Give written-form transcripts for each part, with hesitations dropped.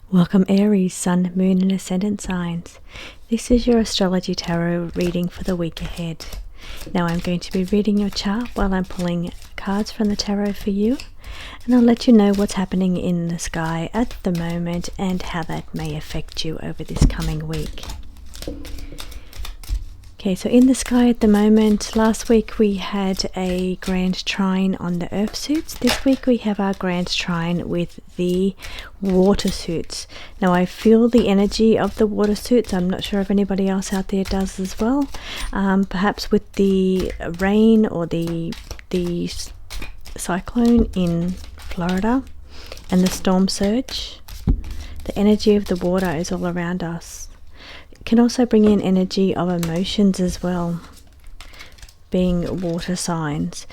Welcome Aries, Sun, Moon and Ascendant signs. This is your Astrology Tarot reading for the week ahead. Now I'm going to be reading your chart while I'm pulling cards from the tarot for you, and I'll let you know what's happening in the sky at the moment and how that may affect you over this coming week. Okay, so in the sky at the moment, last week we had a grand trine on the earth suits. This week we have our grand trine with the water suits. Now I feel the energy of the water suits. I'm not sure if anybody else out there does as well. Perhaps with the rain or the cyclone in Florida and the storm surge, the energy of the water is all around us. Can also bring in energy of emotions as well, being water signs.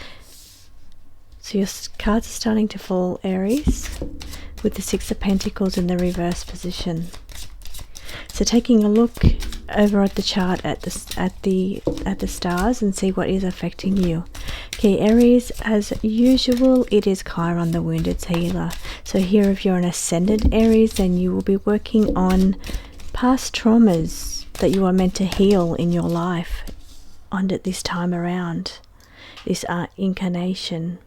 So your cards are starting to fall, Aries, with the Six of Pentacles in the reverse position. So taking a look over at the chart at the stars and see what is affecting you. Okay, Aries, as usual, it is Chiron, the wounded healer. So here, if you're an ascendant Aries, then you will be working on past traumas that you are meant to heal in your life at this time around, this incarnation.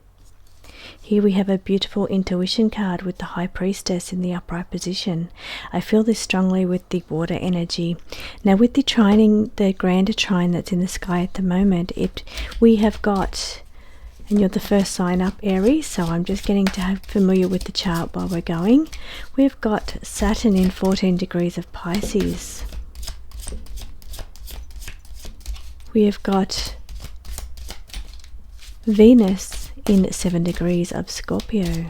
Here we have a beautiful intuition card with the High Priestess in the upright position. I feel this strongly with the water energy. Now with the trining, the grander trine that's in the sky at the moment, we have got, and you're the first sign up, Aries, so I'm just getting to have familiar with the chart while we're going. We've got Saturn in 14 degrees of Pisces. We have got Venus in 7 degrees of Scorpio.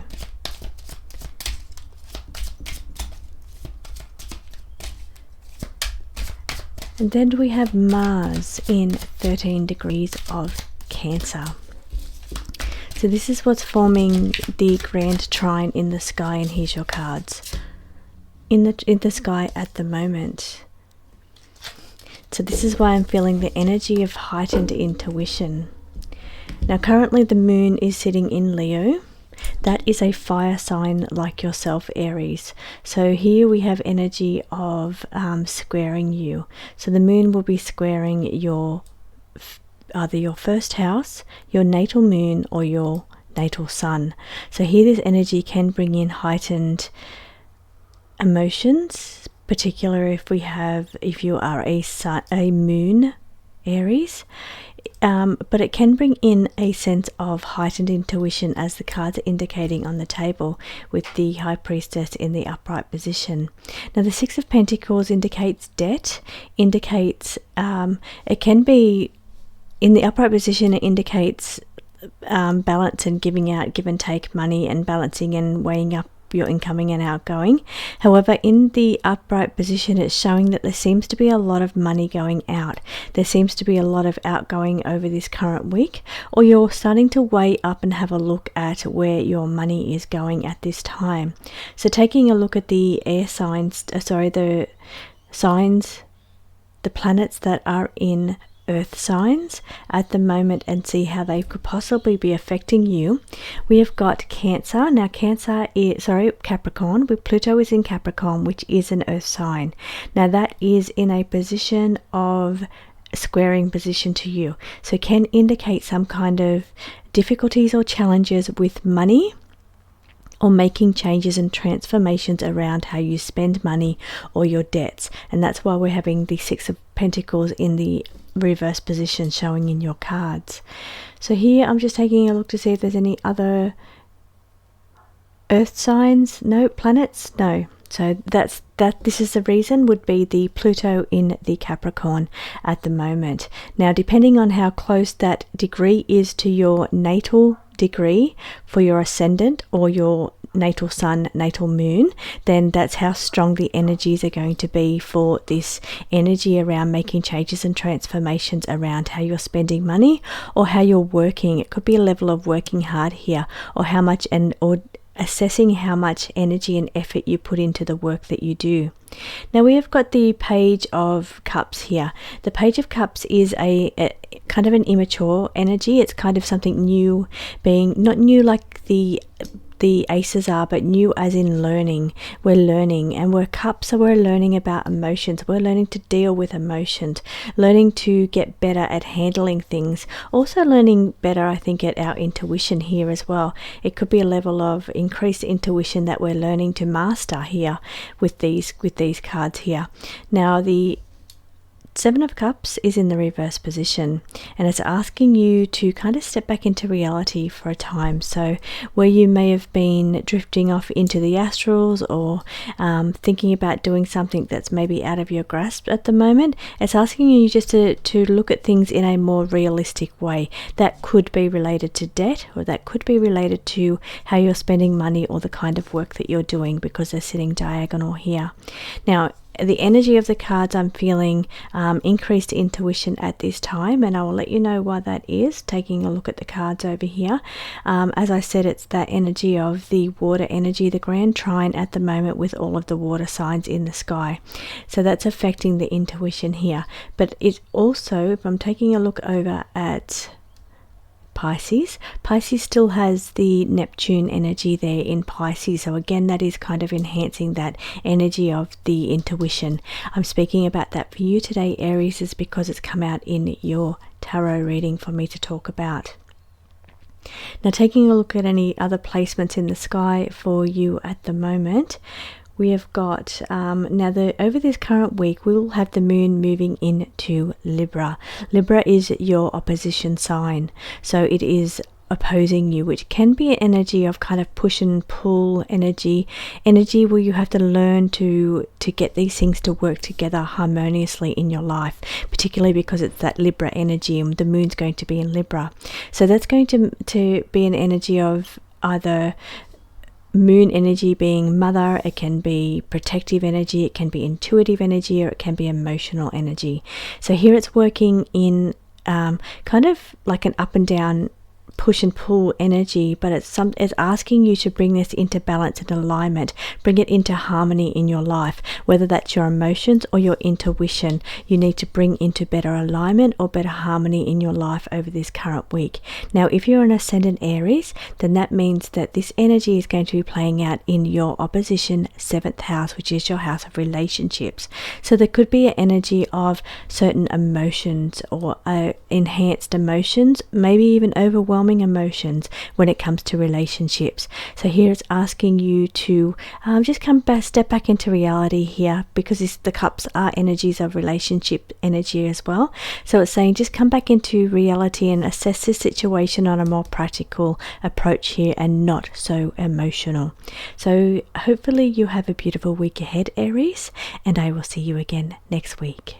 And then we have Mars in 13 degrees of Cancer. So this is what's forming the grand trine in the sky, and here's your cards in the sky at the moment. So this is why I'm feeling the energy of heightened intuition. Now currently the moon is sitting in Leo. That is a fire sign like yourself, Aries. So here we have energy of squaring you. So the moon will be squaring either your first house, your natal moon, or your natal sun. So here this energy can bring in heightened emotions, particularly if you are a moon Aries, but it can bring in a sense of heightened intuition, as the cards are indicating on the table with the High Priestess in the upright position. Now the Six of Pentacles indicates debt, indicates it can be in the upright position. It indicates balance and giving out, give and take money, and balancing and weighing up your incoming and outgoing. However, in the upright position, it's showing that there seems to be a lot of money going out. There seems to be a lot of outgoing over this current week, or you're starting to weigh up and have a look at where your money is going at this time. So taking a look at the air signs, the planets that are in earth signs at the moment, and see how they could possibly be affecting you. We have got Cancer. Now Capricorn, with Pluto is in Capricorn, which is an earth sign. Now that is in a position of squaring position to you, so can indicate some kind of difficulties or challenges with money, or making changes and transformations around how you spend money or your debts. And that's why we're having the Six of Pentacles in the reverse position showing in your cards. So here I'm just taking a look to see if there's any other earth signs. No. Planets, no. So this is the reason, would be the Pluto in the Capricorn at the moment. Now depending on how close that degree is to your natal degree for your ascendant or your natal sun, natal moon, then that's how strong the energies are going to be for this energy around making changes and transformations around how you're spending money or how you're working. It could be a level of working hard here, or how much, or assessing how much energy and effort you put into the work that you do. Now we have got the Page of Cups here. The Page of Cups is a kind of an immature energy. It's kind of something new, being not new like the the aces are, but new as in learning. We're learning, and we're cups, so we're learning about emotions. We're learning to deal with emotions, learning to get better at handling things, also learning better, I think, at our intuition here as well. It could be a level of increased intuition that we're learning to master here with these cards here. Now the Seven of Cups is in the reverse position, and it's asking you to kind of step back into reality for a time. So where you may have been drifting off into the astrals, or thinking about doing something that's maybe out of your grasp at the moment, it's asking you just to look at things in a more realistic way. That could be related to debt, or that could be related to how you're spending money or the kind of work that you're doing, because they're sitting diagonal here. Now, the energy of the cards, I'm feeling increased intuition at this time, and I will let you know why that is, taking a look at the cards over here. As I said, it's that energy of the water energy, the grand trine at the moment with all of the water signs in the sky. So that's affecting the intuition here. But it also, if I'm taking a look over at Pisces still has the Neptune energy there in Pisces, so again that is kind of enhancing that energy of the intuition. I'm speaking about that for you today, Aries, is because it's come out in your tarot reading for me to talk about. Now, taking a look at any other placements in the sky for you at the moment, we have got over this current week we will have the moon moving into Libra. Libra is your opposition sign, so it is opposing you, which can be an energy of kind of push and pull energy where you have to learn to get these things to work together harmoniously in your life, particularly because it's that Libra energy and the moon's going to be in Libra. So that's going to be an energy of either moon energy being mother, it can be protective energy, it can be intuitive energy, or it can be emotional energy. So here it's working in kind of like an up and down push and pull energy, but it's asking you to bring this into balance and alignment, bring it into harmony in your life, whether that's your emotions or your intuition. You need to bring into better alignment or better harmony in your life over this current week. Now, if you're an ascendant Aries, then that means that this energy is going to be playing out in your opposition 7th house, which is your house of relationships. So there could be an energy of certain emotions or enhanced emotions, maybe even overwhelming emotions when it comes to relationships. So here it's asking you to just step back into reality here, because the cups are energies of relationship energy as well. So it's saying just come back into reality and assess this situation on a more practical approach here and not so emotional. So hopefully you have a beautiful week ahead, Aries, and I will see you again next week.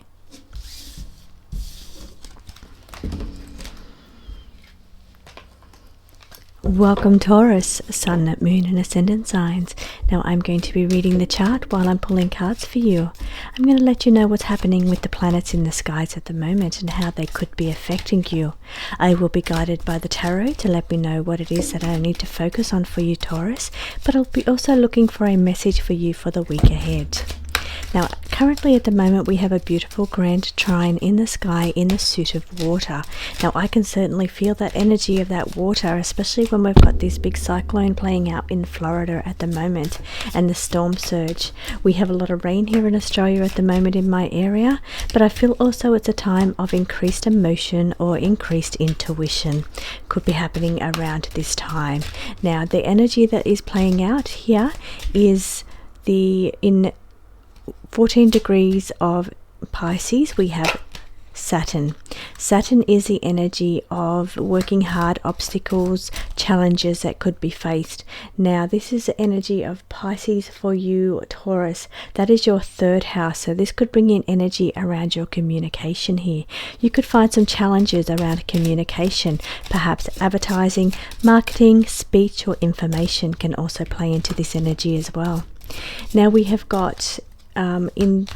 Welcome, Taurus, Sun, Moon and Ascendant signs. Now I'm going to be reading the chart while I'm pulling cards for you. I'm going to let you know what's happening with the planets in the skies at the moment and how they could be affecting you. I will be guided by the tarot to let me know what it is that I need to focus on for you, Taurus, but I'll be also looking for a message for you for the week ahead. Now, currently at the moment we have a beautiful grand trine in the sky in the suit of water. Now, I can certainly feel that energy of that water, especially when we've got this big cyclone playing out in Florida at the moment and the storm surge. We have a lot of rain here in Australia at the moment in my area, but I feel also it's a time of increased emotion or increased intuition. Could be happening around this time. Now, the energy that is playing out here is in 14 degrees of Pisces, we have Saturn. Saturn is the energy of working hard, obstacles, challenges that could be faced. Now, this is the energy of Pisces for you, Taurus. That is your 3rd house. So this could bring in energy around your communication here. You could find some challenges around communication. Perhaps advertising, marketing, speech or information can also play into this energy as well. Now we have got in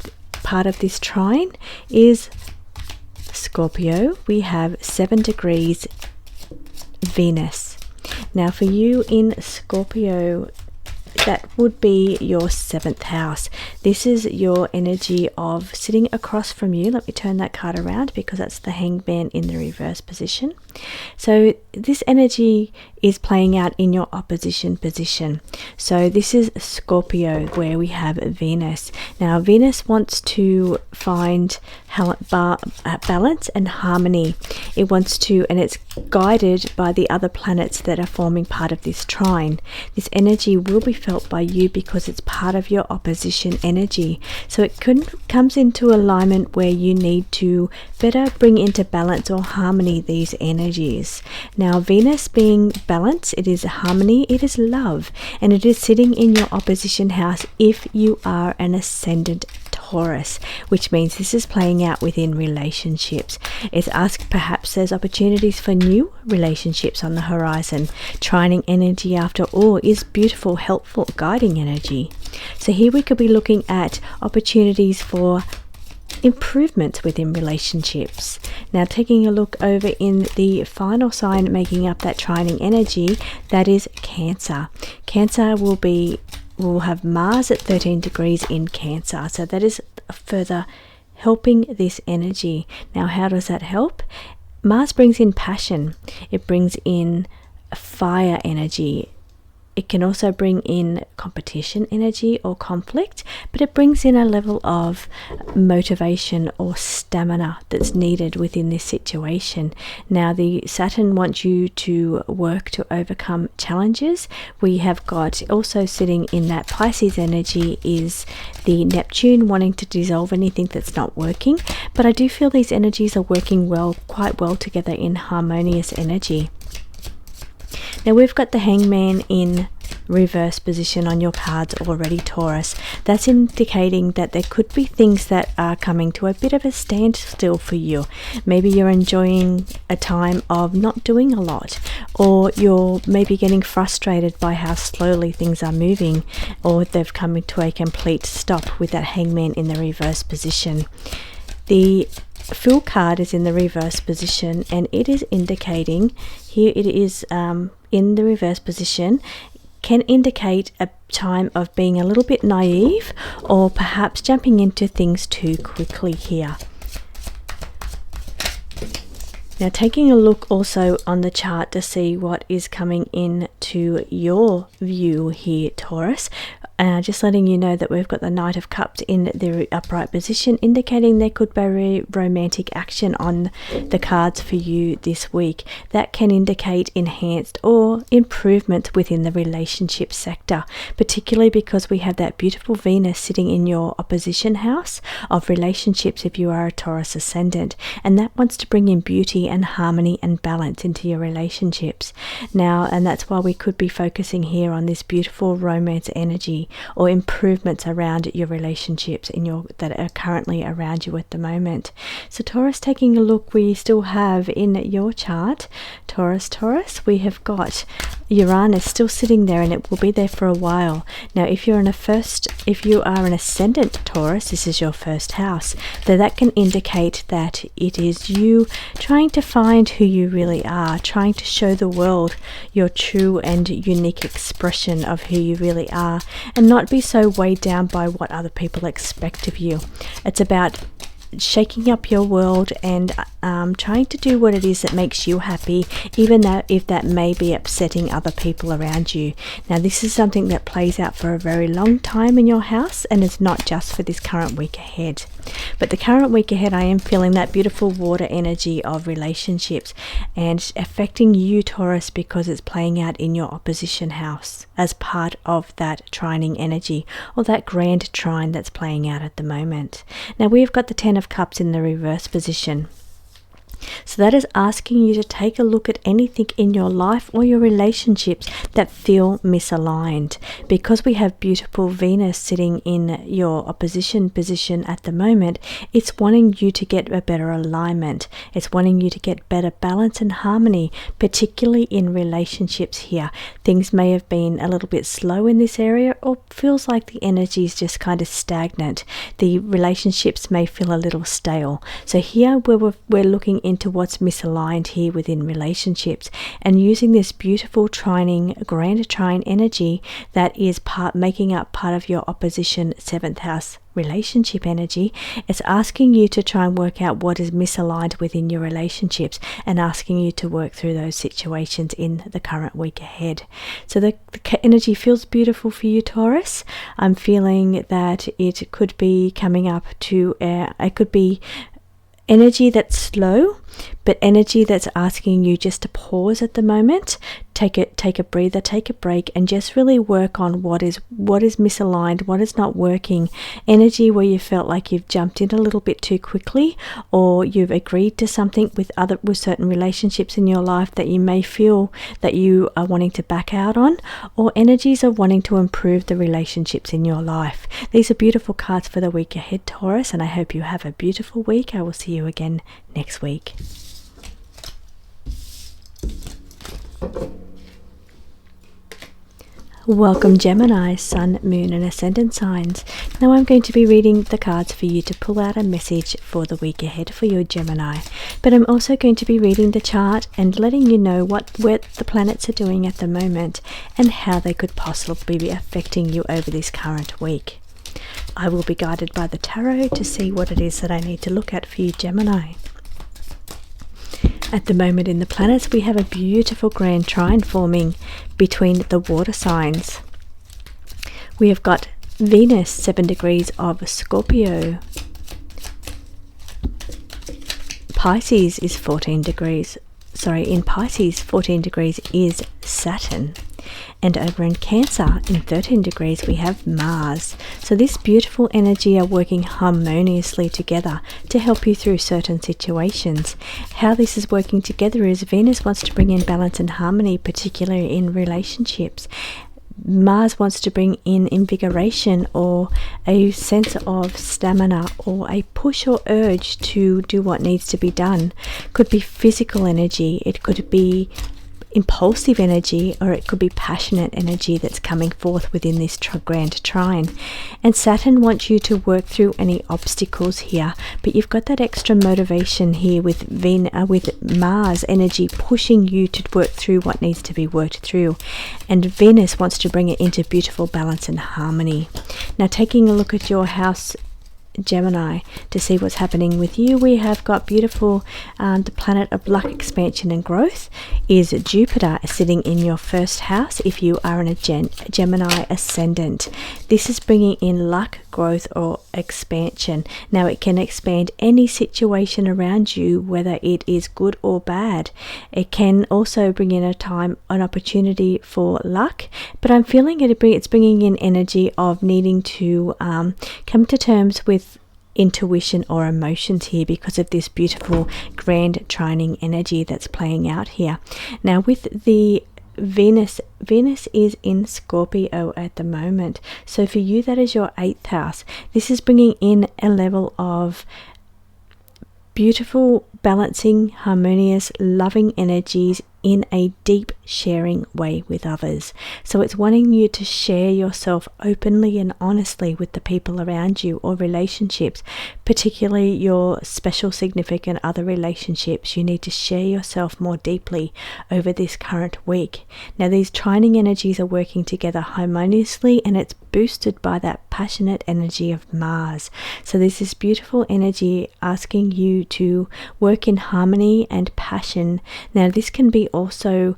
part of this trine is Scorpio. We have 7 degrees Venus. Now for you in Scorpio that would be your 7th house. This is your energy of sitting across from you. Let me turn that card around because that's the Hangman in the reverse position. So this energy is playing out in your opposition position. So this is Scorpio, where we have Venus. Now Venus wants to find balance and harmony. It wants to, and it's guided by the other planets that are forming part of this trine. This energy will be felt by you because it's part of your opposition energy. So it comes into alignment where you need to better bring into balance or harmony these energies. Now Venus being balance, it is harmony, it is love, and it is sitting in your opposition house if you are an ascendant Taurus, which means this is playing out within relationships. It's asked, perhaps there's opportunities for new relationships on the horizon. Trining energy, after all, is beautiful, helpful, guiding energy. So here we could be looking at opportunities for improvements within relationships. Now taking a look over in the final sign making up that trining energy, that is Cancer. Cancer will have Mars at 13 degrees in Cancer, so that is further helping this energy. Now how does that help? Mars brings in passion, it brings in fire energy. It can also bring in competition energy or conflict, but it brings in a level of motivation or stamina that's needed within this situation. Now the Saturn wants you to work to overcome challenges. We have got also sitting in that Pisces energy is the Neptune wanting to dissolve anything that's not working, but I do feel these energies are working quite well together in harmonious energy. Now we've got the Hangman in reverse position on your cards already, Taurus. That's indicating that there could be things that are coming to a bit of a standstill for you. Maybe you're enjoying a time of not doing a lot, or you're maybe getting frustrated by how slowly things are moving, or they've come to a complete stop with that Hangman in the reverse position. The Fool card is in the reverse position, and it is indicating, here it is in the reverse position, can indicate a time of being a little bit naive or perhaps jumping into things too quickly here. Now taking a look also on the chart to see what is coming into your view here, Taurus. Just letting you know that we've got the Knight of Cups in the upright position, indicating there could be romantic action on the cards for you this week. That can indicate enhanced or improvement within the relationship sector, particularly because we have that beautiful Venus sitting in your opposition house of relationships if you are a Taurus ascendant, and that wants to bring in beauty and harmony and balance into your relationships. Now, and that's why we could be focusing here on this beautiful romance energy or improvements around your relationships that are currently around you at the moment. So Taurus, taking a look, we still have in your chart, Taurus, we have got Uranus still sitting there, and it will be there for a while. Now if you are an ascendant Taurus, this is your first house, so that can indicate that it is you trying to find who you really are, trying to show the world your true and unique expression of who you really are, and not be so weighed down by what other people expect of you. It's about shaking up your world and trying to do what it is that makes you happy, even though if that may be upsetting other people around you. Now this is something that plays out for a very long time in your house, and it's not just for this current week ahead. But the current week ahead, I am feeling that beautiful water energy of relationships and affecting you, Taurus, because it's playing out in your opposition house as part of that trining energy, or that grand trine that's playing out at the moment. Now we've got the Ten of Cups in the reverse position. So that is asking you to take a look at anything in your life or your relationships that feel misaligned. Because we have beautiful Venus sitting in your opposition position at the moment, it's wanting you to get a better alignment. It's wanting you to get better balance and harmony, particularly in relationships here. Things may have been a little bit slow in this area, or feels like the energy is just kind of stagnant. The relationships may feel a little stale. So here we're looking into what's misaligned here within relationships, and using this beautiful trining, grand trine energy that is making up part of your opposition 7th house relationship energy. It's asking you to try and work out what is misaligned within your relationships, and asking you to work through those situations in the current week ahead. So the energy feels beautiful for you, Taurus. I'm feeling that it could be coming up to it could be energy that's slow, but energy that's asking you just to pause at the moment, take a breather, take a break, and just really work on what is misaligned, what is not working. Energy where you felt like you've jumped in a little bit too quickly, or you've agreed to something with certain relationships in your life that you may feel that you are wanting to back out on, or energies of wanting to improve the relationships in your life. These are beautiful cards for the week ahead, Taurus, and I hope you have a beautiful week. I will see you again next week. Welcome, Gemini, Sun, Moon and Ascendant signs. Now I'm going to be reading the cards for you to pull out a message for the week ahead for your Gemini. But I'm also going to be reading the chart and letting you know what the planets are doing at the moment and how they could possibly be affecting you over this current week. I will be guided by the tarot to see what it is that I need to look at for you, Gemini. At the moment in the planets, we have a beautiful grand trine forming between the water signs. We have got Venus 7 degrees of Scorpio. Pisces is 14 degrees. In Pisces, 14 degrees is Saturn. And over in Cancer, in 13 degrees, we have Mars. So this beautiful energy are working harmoniously together to help you through certain situations. How this is working together is Venus wants to bring in balance and harmony, particularly in relationships. Mars wants to bring in invigoration or a sense of stamina or a push or urge to do what needs to be done. Could be physical energy, it could be impulsive energy, or it could be passionate energy that's coming forth within this grand trine. And Saturn wants you to work through any obstacles here, but you've got that extra motivation here with Mars energy pushing you to work through what needs to be worked through, and Venus wants to bring it into beautiful balance and harmony. Now, taking a look at your house, Gemini, to see what's happening with you, we have got beautiful the planet of luck, expansion and growth is Jupiter, sitting in your first house if you are in a Gemini ascendant. This is bringing in luck, growth or expansion. Now it can expand any situation around you, whether it is good or bad. It can also bring in an opportunity for luck, but I'm feeling it's bringing in energy of needing to come to terms with intuition or emotions here because of this beautiful grand trining energy that's playing out here. Now with the Venus is in Scorpio at the moment, so for you that is your 8th house. This is bringing in a level of beautiful, balancing, harmonious, loving energies in a deep sharing way with others. So it's wanting you to share yourself openly and honestly with the people around you, or relationships, particularly your special significant other relationships. You need to share yourself more deeply over this current week. Now these trining energies are working together harmoniously, and it's boosted by that passionate energy of Mars. So there's this beautiful energy asking you to work in harmony and passion. Now this can be also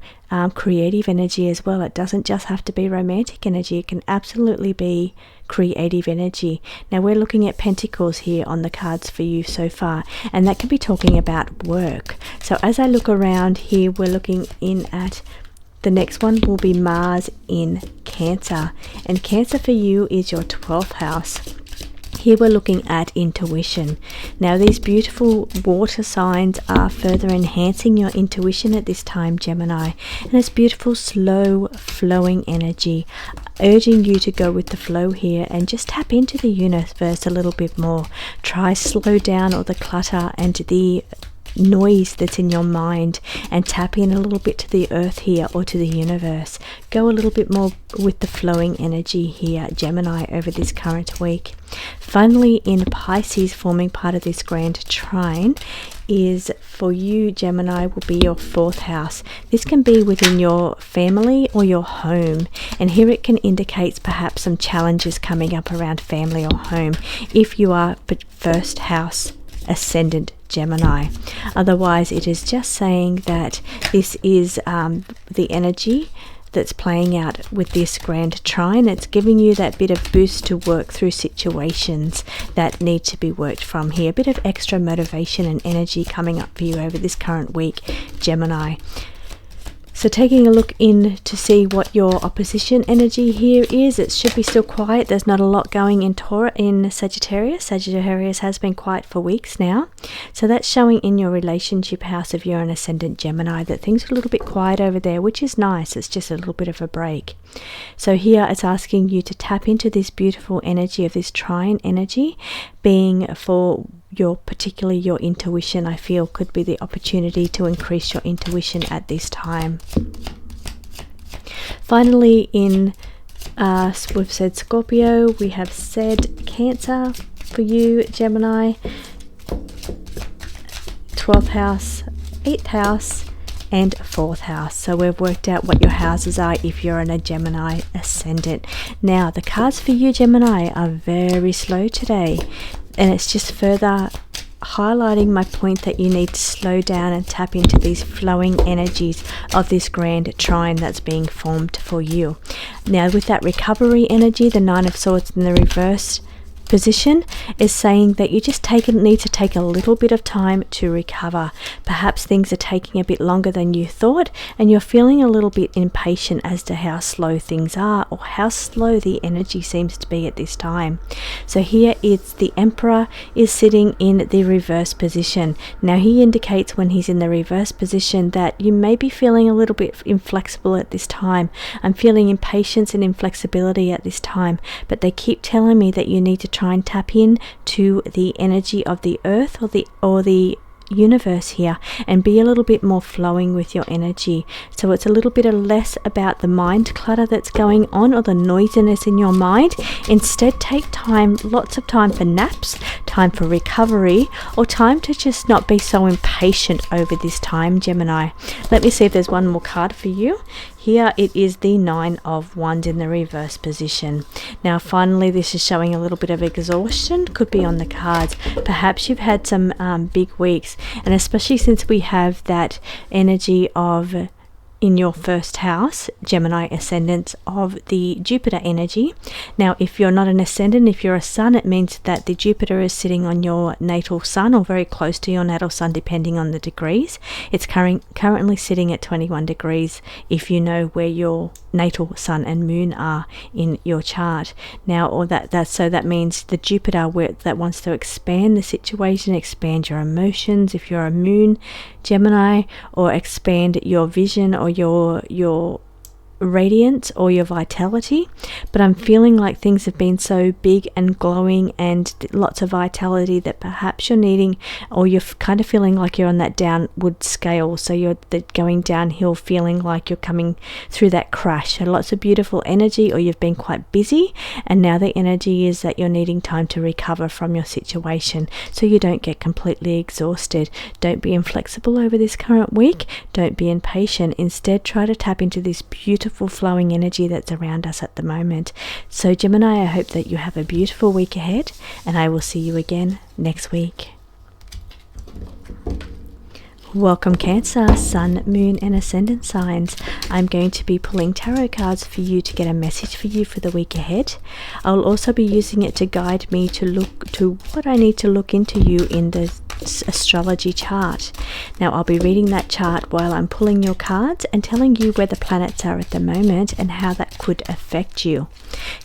creative energy as well. It doesn't just have to be romantic energy, it can absolutely be creative energy. Now we're looking at Pentacles here on the cards for you so far, and that could be talking about work. So as I look around here, we're looking in at the next one will be Mars in Cancer, and Cancer for you is your 12th house. Here we're looking at intuition. Now these beautiful water signs are further enhancing your intuition at this time, Gemini, and it's beautiful, slow flowing energy urging you to go with the flow here and just tap into the universe a little bit more. Try slow down all the clutter and the noise that's in your mind, and tap in a little bit to the earth here, or to the universe. Go a little bit more with the flowing energy here, Gemini, over this current week. Finally, in Pisces, forming part of this grand trine is for you, Gemini, will be your 4th house. This can be within your family or your home, and here it can indicate perhaps some challenges coming up around family or home if you are 1st house ascendant Gemini. Otherwise, it is just saying that this is the energy that's playing out with this grand trine. It's giving you that bit of boost to work through situations that need to be worked from here. A bit of extra motivation and energy coming up for you over this current week, Gemini. So taking a look in to see what your opposition energy here is, it should be still quiet. There's not a lot going in Sagittarius. Sagittarius has been quiet for weeks now. So that's showing in your relationship house if you're an ascendant Gemini that things are a little bit quiet over there, which is nice. It's just a little bit of a break. So here it's asking you to tap into this beautiful energy of this trine energy, being for particularly your intuition. I feel could be the opportunity to increase your intuition at this time. Finally, we've said Scorpio, we have said Cancer for you, Gemini, 12th house, 8th house, and 4th house. So we've worked out what your houses are if you're in a Gemini ascendant. Now the cards for you, Gemini, are very slow today, and it's just further highlighting my point that you need to slow down and tap into these flowing energies of this grand trine that's being formed for you. Now with that recovery energy, the 9 of Swords in the reverse position is saying that you just need to take a little bit of time to recover. Perhaps things are taking a bit longer than you thought, and you're feeling a little bit impatient as to how slow things are or how slow the energy seems to be at this time. So here it's the Emperor is sitting in the reverse position. Now he indicates when he's in the reverse position that you may be feeling a little bit inflexible at this time. I'm feeling impatience and inflexibility at this time, but they keep telling me that you need to try and tap in to the energy of the earth or the universe here and be a little bit more flowing with your energy. So it's a little bit less about the mind clutter that's going on or the noisiness in your mind. Instead, take time, lots of time for naps, time for recovery, or time to just not be so impatient over this time, Gemini. Let me see if there's one more card for you. Here it is the 9 of Wands in the reverse position. Now finally, this is showing a little bit of exhaustion, could be on the cards. Perhaps you've had some big weeks, and especially since we have that energy of in your 1st house, Gemini ascendants, of the Jupiter energy. Now if you're not an ascendant, if you're a sun, it means that the Jupiter is sitting on your natal sun or very close to your natal sun depending on the degrees. It's currently sitting at 21 degrees if you know where your natal sun and moon are in your chart. Now so that means the Jupiter that wants to expand the situation, expand your emotions if you're a moon Gemini, or expand your vision or your radiance or your vitality. But I'm feeling like things have been so big and glowing and lots of vitality that perhaps you're needing, or you're kind of feeling like you're on that downward scale, so you're going downhill, feeling like you're coming through that crash. So lots of beautiful energy, or you've been quite busy, and now the energy is that you're needing time to recover from your situation so you don't get completely exhausted. Don't be inflexible over this current week. Don't be impatient. Instead, try to tap into this beautiful flowing energy that's around us at the moment. So Gemini, I hope that you have a beautiful week ahead, and I will see you again next week. Welcome Cancer, Sun, Moon and Ascendant signs. I'm going to be pulling tarot cards for you to get a message for you for the week ahead. I'll also be using it to guide me to look to what I need to look into you in the astrology chart. Now I'll be reading that chart while I'm pulling your cards and telling you where the planets are at the moment and how that could affect you.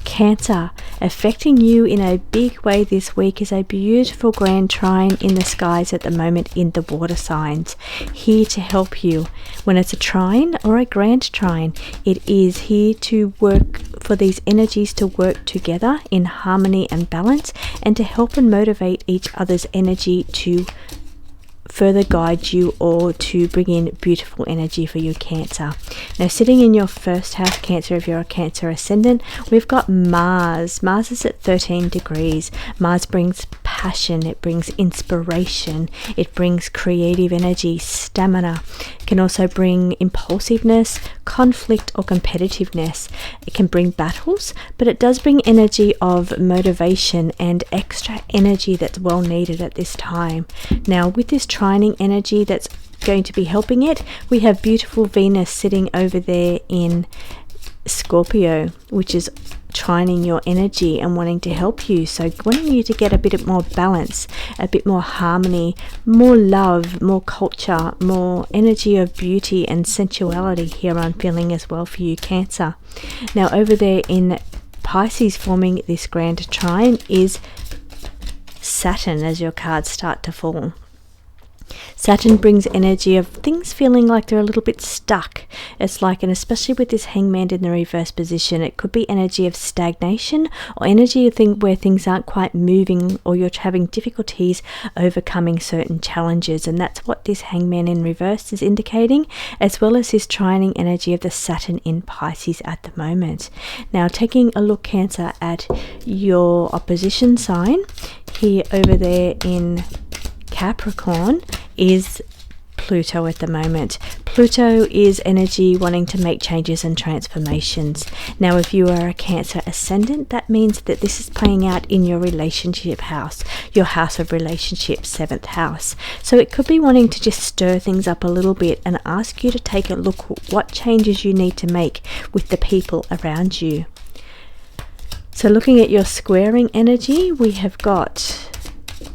Cancer, affecting you in a big way this week is a beautiful grand trine in the skies at the moment in the water signs, here to help you. When it's a trine or a grand trine, it is here to work for these energies to work together in harmony and balance, and to help and motivate each other's energy to further guide you or to bring in beautiful energy for your Cancer. Now sitting in your 1st house, Cancer, if you're a Cancer ascendant, we've got Mars. Mars is at 13 degrees. Mars brings passion, it brings inspiration, it brings creative energy, stamina. It can also bring impulsiveness, conflict or competitiveness. It can bring battles, but it does bring energy of motivation and extra energy that's well needed at this time. Now with this trining energy that's going to be helping it, we have beautiful Venus sitting over there in Scorpio, which is trining your energy and wanting to help you, so wanting you to get a bit more balance, a bit more harmony, more love, more culture, more energy of beauty and sensuality here I'm feeling as well for you, Cancer. Now over there in Pisces, forming this grand trine is Saturn as your cards start to fall. Saturn brings energy of things feeling like they're a little bit stuck. It's like, and especially with this Hangman in the reverse position, it could be energy of stagnation or energy of where things aren't quite moving, or you're having difficulties overcoming certain challenges. And that's what this Hangman in reverse is indicating, as well as this trining energy of the Saturn in Pisces at the moment. Now taking a look, Cancer, at your opposition sign here over there in Capricorn is Pluto at the moment. Pluto is energy wanting to make changes and transformations. Now if you are a Cancer ascendant, that means that this is playing out in your relationship house, your house of relationships, 7th house. So it could be wanting to just stir things up a little bit and ask you to take a look at what changes you need to make with the people around you. So looking at your squaring energy, we have got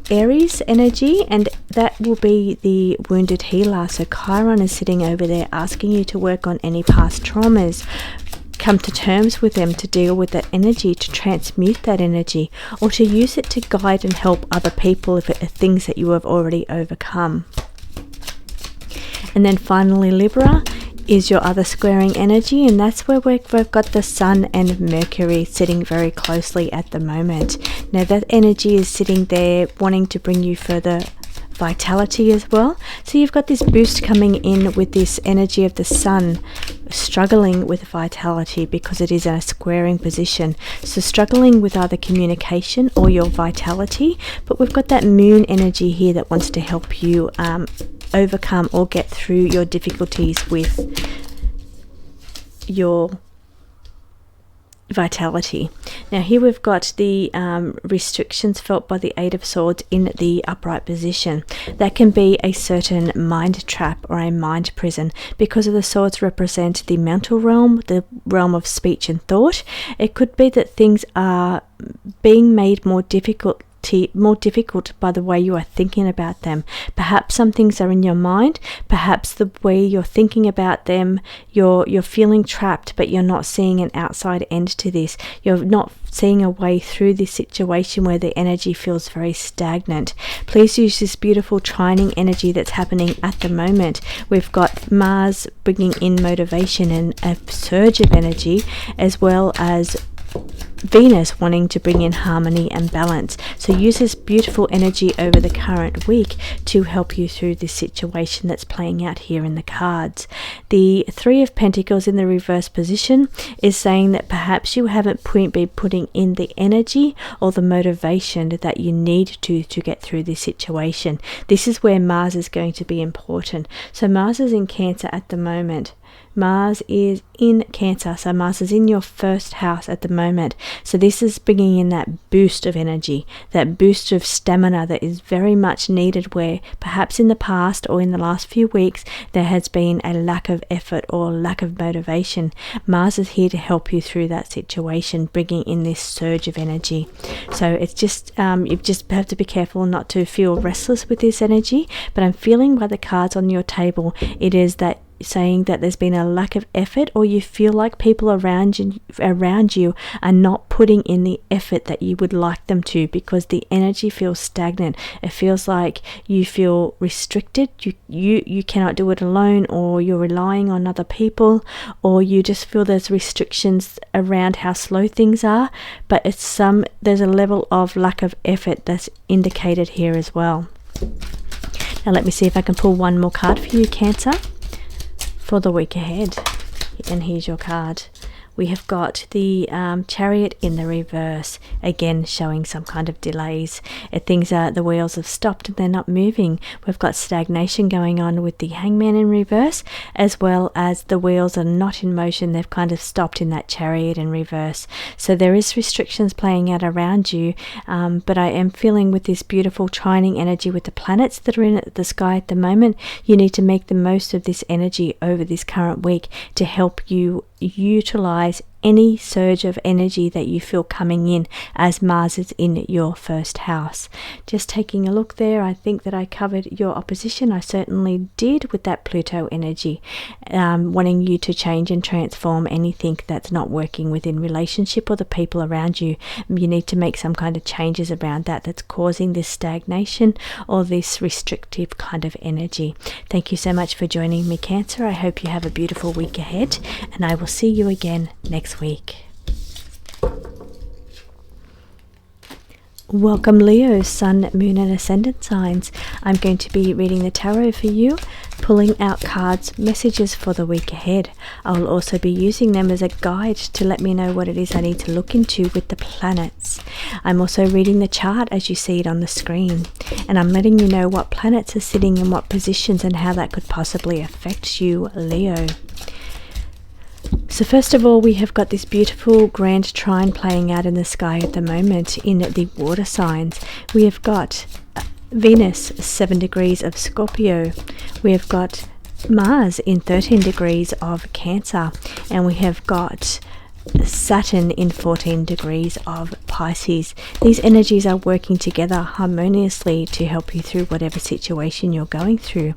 Aries energy, and that will be the wounded healer. So Chiron is sitting over there asking you to work on any past traumas, come to terms with them, to deal with that energy, to transmute that energy, or to use it to guide and help other people if it are things that you have already overcome. And then finally Libra is your other squaring energy, and that's where we've got the Sun and Mercury sitting very closely at the moment. Now that energy is sitting there wanting to bring you further vitality as well. So you've got this boost coming in with this energy of the Sun struggling with vitality because it is in a squaring position, so struggling with either communication or your vitality. But we've got that Moon energy here that wants to help you overcome or get through your difficulties with your vitality. Now here we've got the restrictions felt by the 8 of Swords in the upright position. That can be a certain mind trap or a mind prison, because of the swords represent the mental realm, the realm of speech and thought. It could be that things are being made more difficult by the way you are thinking about them. Perhaps some things are in your mind, perhaps the way you're thinking about them, you're feeling trapped, but you're not seeing an outside end to this. You're not seeing a way through this situation where the energy feels very stagnant. Please use this beautiful trining energy that's happening at the moment. We've got Mars bringing in motivation and a surge of energy, as well as Venus wanting to bring in harmony and balance. So use this beautiful energy over the current week to help you through this situation that's playing out here in the cards. The 3 of Pentacles in the reverse position is saying that perhaps you haven't been putting in the energy or the motivation that you need to get through this situation. This is where Mars is going to be important. So Mars is in Cancer at the moment. Mars is in Cancer, so Mars is in your 1st house at the moment. So this is bringing in that boost of energy, that boost of stamina that is very much needed, where perhaps in the past or in the last few weeks there has been a lack of effort or lack of motivation. Mars is here to help you through that situation, bringing in this surge of energy. So it's just you just have to be careful not to feel restless with this energy, but I'm feeling by the cards on your table, it is that saying that there's been a lack of effort, or you feel like people around you are not putting in the effort that you would like them to, because the energy feels stagnant. It feels like you feel restricted, you cannot do it alone, or you're relying on other people, or you just feel there's restrictions around how slow things are. But there's a level of lack of effort that's indicated here as well. Now let me see if I can pull one more card for you, Cancer, for the week ahead. And here's your card. We have got the Chariot in the reverse, again showing some kind of delays. The wheels have stopped and they're not moving. We've got stagnation going on with the Hangman in reverse, as well as the wheels are not in motion. They've kind of stopped in that Chariot in reverse. So there is restrictions playing out around you, but I am feeling with this beautiful trining energy with the planets that are in the sky at the moment, you need to make the most of this energy over this current week to help you utilize any surge of energy that you feel coming in as Mars is in your first house. Just taking a look there, I think that I covered your opposition. I certainly did with that Pluto energy, wanting you to change and transform anything that's not working within relationship or the people around you. You need to make some kind of changes around that's causing this stagnation or this restrictive kind of energy. Thank you so much for joining me, Cancer. I hope you have a beautiful week ahead, and I will see you again next week. Welcome, Leo, Sun, Moon and Ascendant signs. I'm going to be reading the tarot for you, pulling out cards, messages for the week ahead. I will also be using them as a guide to let me know what it is I need to look into with the planets. I'm also reading the chart as you see it on the screen, and I'm letting you know what planets are sitting in what positions and how that could possibly affect you, Leo. So first of all, we have got this beautiful grand trine playing out in the sky at the moment in the water signs. We have got Venus 7 degrees of Scorpio. We have got Mars in 13 degrees of Cancer, and we have got Saturn in 14 degrees of Pisces. These energies are working together harmoniously to help you through whatever situation you're going through.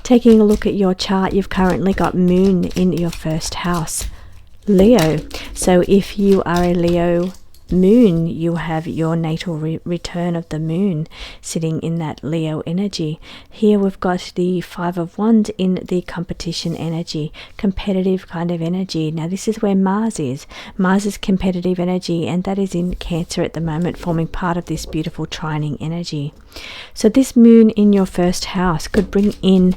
Taking a look at your chart, you've currently got Moon in your first house, Leo. So if you are a Leo Moon, you have your natal return of the Moon sitting in that Leo energy. Here we've got the Five of Wands in the competition energy, competitive kind of energy. Now this is where Mars is. Mars is competitive energy, and that is in Cancer at the moment, forming part of this beautiful trining energy. So this Moon in your first house could bring in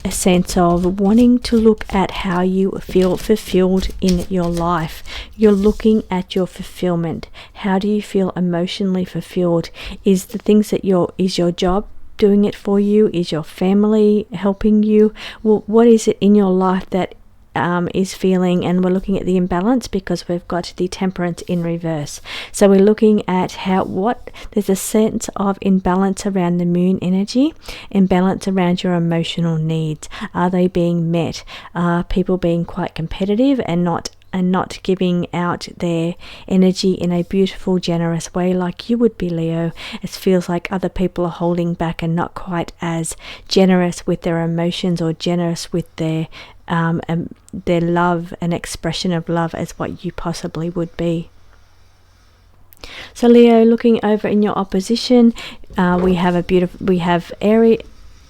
a sense of wanting to look at how you feel fulfilled in your life. You're looking at your fulfillment. How do you feel emotionally fulfilled? Is the things that is your job doing it for you? Is your family helping you? Well, what is it in your life that is feeling? And we're looking at the imbalance because we've got the Temperance in reverse. So we're looking at there's a sense of imbalance around the Moon energy, imbalance around your emotional needs. Are they being met? Are people being quite competitive and not giving out their energy in a beautiful, generous way like you would be, Leo? It feels like other people are holding back and not quite as generous with their emotions or generous with their love and expression of love as what you possibly would be. So Leo, looking over in your opposition, we have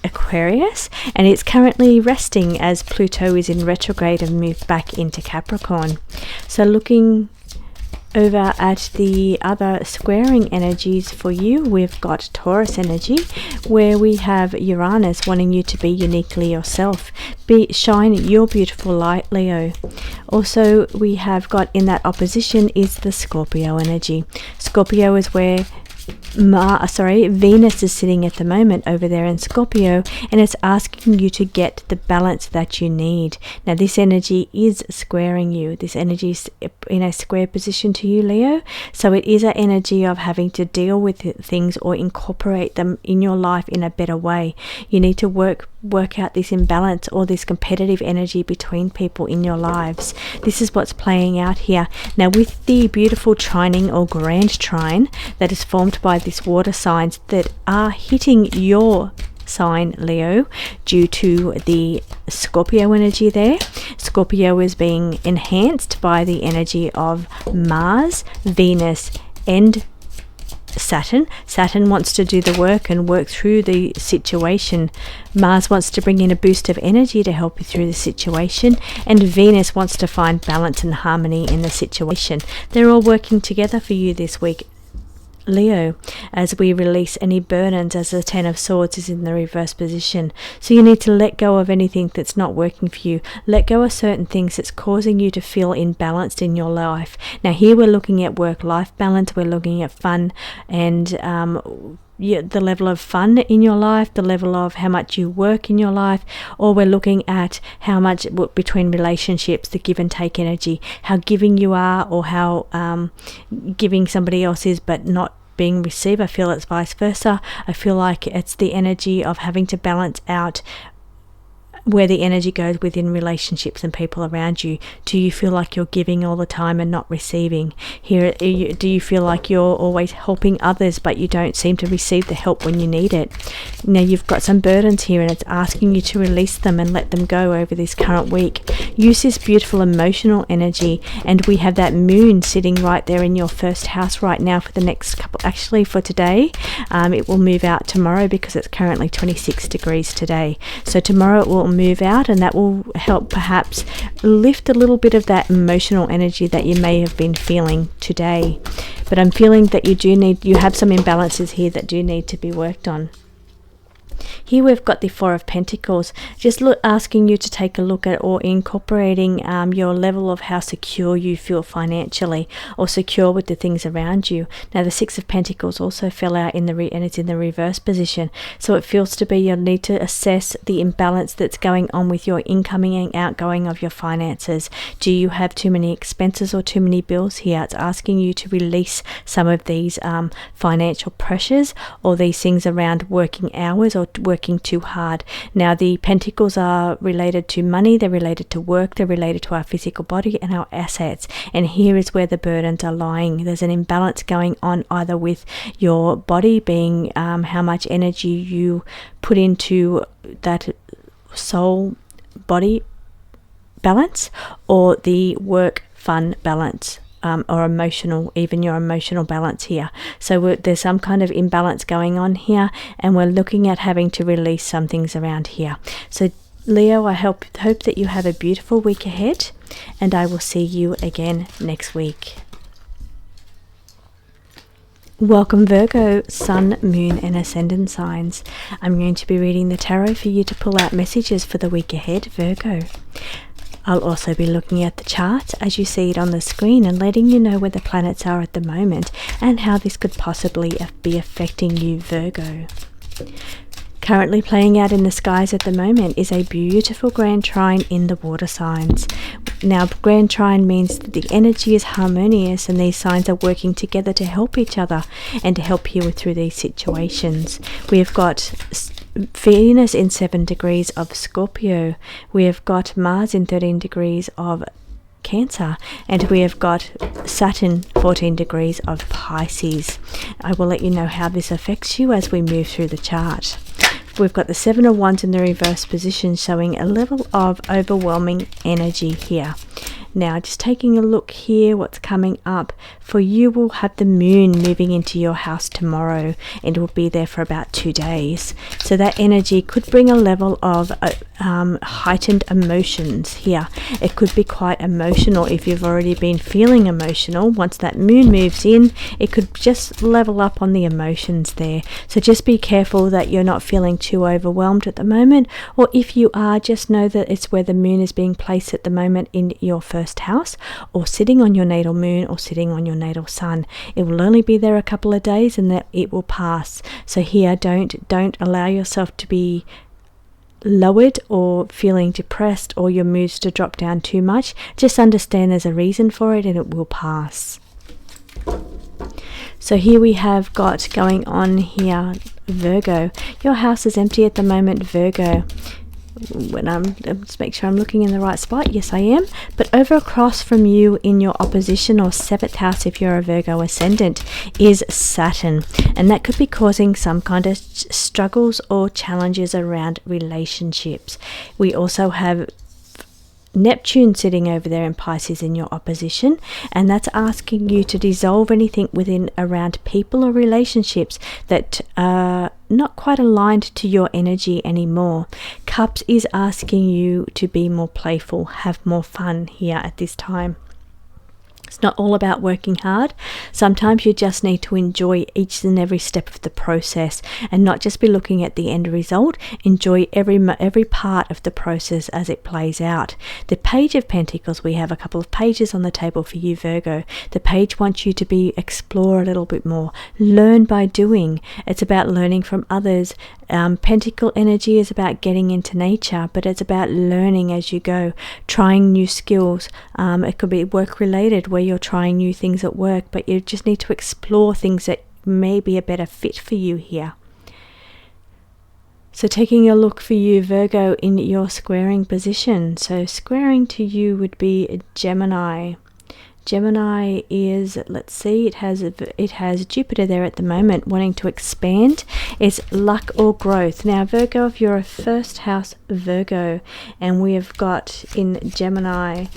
Aquarius, and it's currently resting as Pluto is in retrograde and moved back into Capricorn. So looking over at the other squaring energies for you, we've got Taurus energy, where we have Uranus wanting you to be uniquely yourself. Shine your beautiful light, Leo. Also, we have got in that opposition is the Scorpio energy. Scorpio is where Venus is sitting at the moment over there in Scorpio, and it's asking you to get the balance that you need. Now this energy is squaring you. This energy is in a square position to you, Leo. So it is an energy of having to deal with things or incorporate them in your life in a better way. You need to work out this imbalance or this competitive energy between people in your lives. This is what's playing out here. Now with the beautiful trining or grand trine that is formed by these water signs that are hitting your sign, Leo, due to the Scorpio energy there. Scorpio is being enhanced by the energy of Mars, Venus and Saturn. Saturn wants to do the work and work through the situation. Mars wants to bring in a boost of energy to help you through the situation, and Venus wants to find balance and harmony in the situation. They're all working together for you this week, Leo, as we release any burdens, as the Ten of Swords is in the reverse position. So you need to let go of anything that's not working for you. Let go of certain things that's causing you to feel imbalanced in your life. Now here we're looking at work-life balance, we're looking at fun and the level of fun in your life, the level of how much you work in your life, or we're looking at how much between relationships, the give and take energy, how giving you are, or how giving somebody else is but not being received. I feel it's vice versa. I feel like it's the energy of having to balance out where the energy goes within relationships and people around you. Do you feel like you're giving all the time and not receiving? Here, do you feel like you're always helping others but you don't seem to receive the help when you need it? Now you've got some burdens here and it's asking you to release them and let them go over this current week. Use this beautiful emotional energy, and we have that moon sitting right there in your first house right now for the next couple, actually for today. It will move out tomorrow because it's currently 26 degrees today. So tomorrow it will move out, and that will help perhaps lift a little bit of that emotional energy that you may have been feeling today. But I'm feeling that you have some imbalances here that do need to be worked on. Here we've got the Four of Pentacles, just asking you to take a look at or incorporating your level of how secure you feel financially or secure with the things around you. Now the Six of Pentacles also fell out and it's in the reverse position. So it feels to be you'll need to assess the imbalance that's going on with your incoming and outgoing of your finances. Do you have too many expenses or too many bills here? It's asking you to release some of these financial pressures or these things around working hours or working too hard. Now the pentacles are related to money, they're related to work, they're related to our physical body and our assets, and here is where the burdens are lying. There's an imbalance going on either with your body being how much energy you put into that soul body balance, or the work fun balance. Or emotional, even your emotional balance here. So there's some kind of imbalance going on here, and we're looking at having to release some things around here. So Leo, I hope that you have a beautiful week ahead, and I will see you again next week. Welcome Virgo, Sun, Moon and Ascendant signs. I'm going to be reading the tarot for you to pull out messages for the week ahead, Virgo. I'll also be looking at the chart as you see it on the screen and letting you know where the planets are at the moment and how this could possibly be affecting you, Virgo. Currently playing out in the skies at the moment is a beautiful grand trine in the water signs. Now, grand trine means that the energy is harmonious and these signs are working together to help each other and to help you through these situations. We have got Venus in 7 degrees of Scorpio. We have got Mars in 13 degrees of Cancer, and we have got Saturn 14 degrees of Pisces. I will let you know how this affects you as we move through the chart. We've got the Seven of Wands in the reverse position, showing a level of overwhelming energy here. Now, just taking a look here, what's coming up for you, will have the moon moving into your house tomorrow, and it will be there for about 2 days. So that energy could bring a level of heightened emotions here. It could be quite emotional if you've already been feeling emotional. Once that moon moves in, it could just level up on the emotions there. So just be careful that you're not feeling too overwhelmed at the moment, or if you are, just know that it's where the moon is being placed at the moment in your first house, or sitting on your natal moon, or sitting on your natal sun. It will only be there a couple of days and that it will pass. So here, don't allow yourself to be lowered or feeling depressed or your moods to drop down too much. Just understand there's a reason for it and it will pass. So here we have got going on here, Virgo. Your house is empty at the moment, Virgo. When let's make sure I'm looking in the right spot. Yes, I am. But over across from you in your opposition or 7th house, if you're a Virgo ascendant, is Saturn, and that could be causing some kind of struggles or challenges around relationships. We also have Neptune sitting over there in Pisces in your opposition, and that's asking you to dissolve anything within around people or relationships that are not quite aligned to your energy anymore. Cups is asking you to be more playful, have more fun here at this time. It's not all about working hard. Sometimes you just need to enjoy each and every step of the process and not just be looking at the end result. Enjoy every part of the process as it plays out. The Page of Pentacles, we have a couple of pages on the table for you, Virgo. The page wants you to explore a little bit more. Learn by doing. It's about learning from others. Pentacle energy is about getting into nature, but it's about learning as you go, trying new skills. It could be work related, where you're trying new things at work, but you just need to explore things that may be a better fit for you here. So taking a look for you, Virgo, in your squaring position. So squaring to you would be Gemini. Gemini is, let's see, it has Jupiter there at the moment wanting to expand. It's luck or growth. Now Virgo, if you're a first house Virgo, and we have got in Gemini,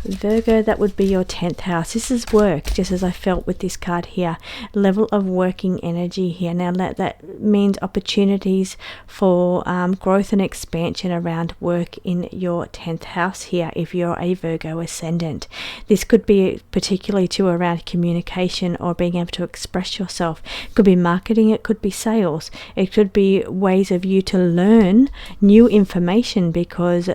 Virgo, that would be your 10th house. This is work, just as I felt with this card here. Level of working energy here. Now that means opportunities for growth and expansion around work in your 10th house here if you're a Virgo ascendant. This could be particularly too around communication or being able to express yourself. It could be marketing, it could be sales. It could be ways of you to learn new information, because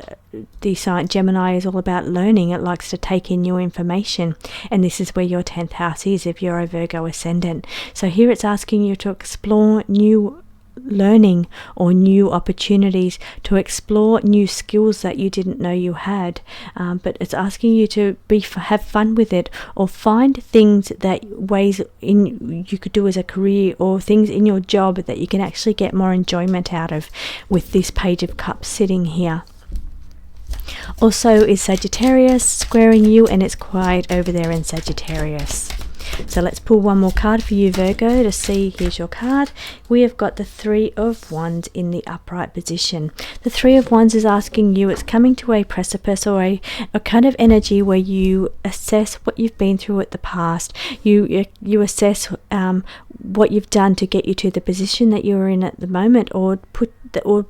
the sign Gemini is all about learning. It likes to take in new information, and this is where your 10th house is if you're a Virgo ascendant. So here it's asking you to explore new learning or new opportunities, to explore new skills that you didn't know you had, but it's asking you to have fun with it, or find things that ways in you could do as a career, or things in your job that you can actually get more enjoyment out of with this Page of Cups sitting here. Also is Sagittarius squaring you, and it's quiet over there in Sagittarius. So let's pull one more card for you, Virgo, to see. Here's your card. We have got the Three of Wands in the upright position. The Three of Wands is asking you, it's coming to a precipice, or a kind of energy where you assess what you've been through at the past. You assess what you've done to get you to the position that you're in at the moment, or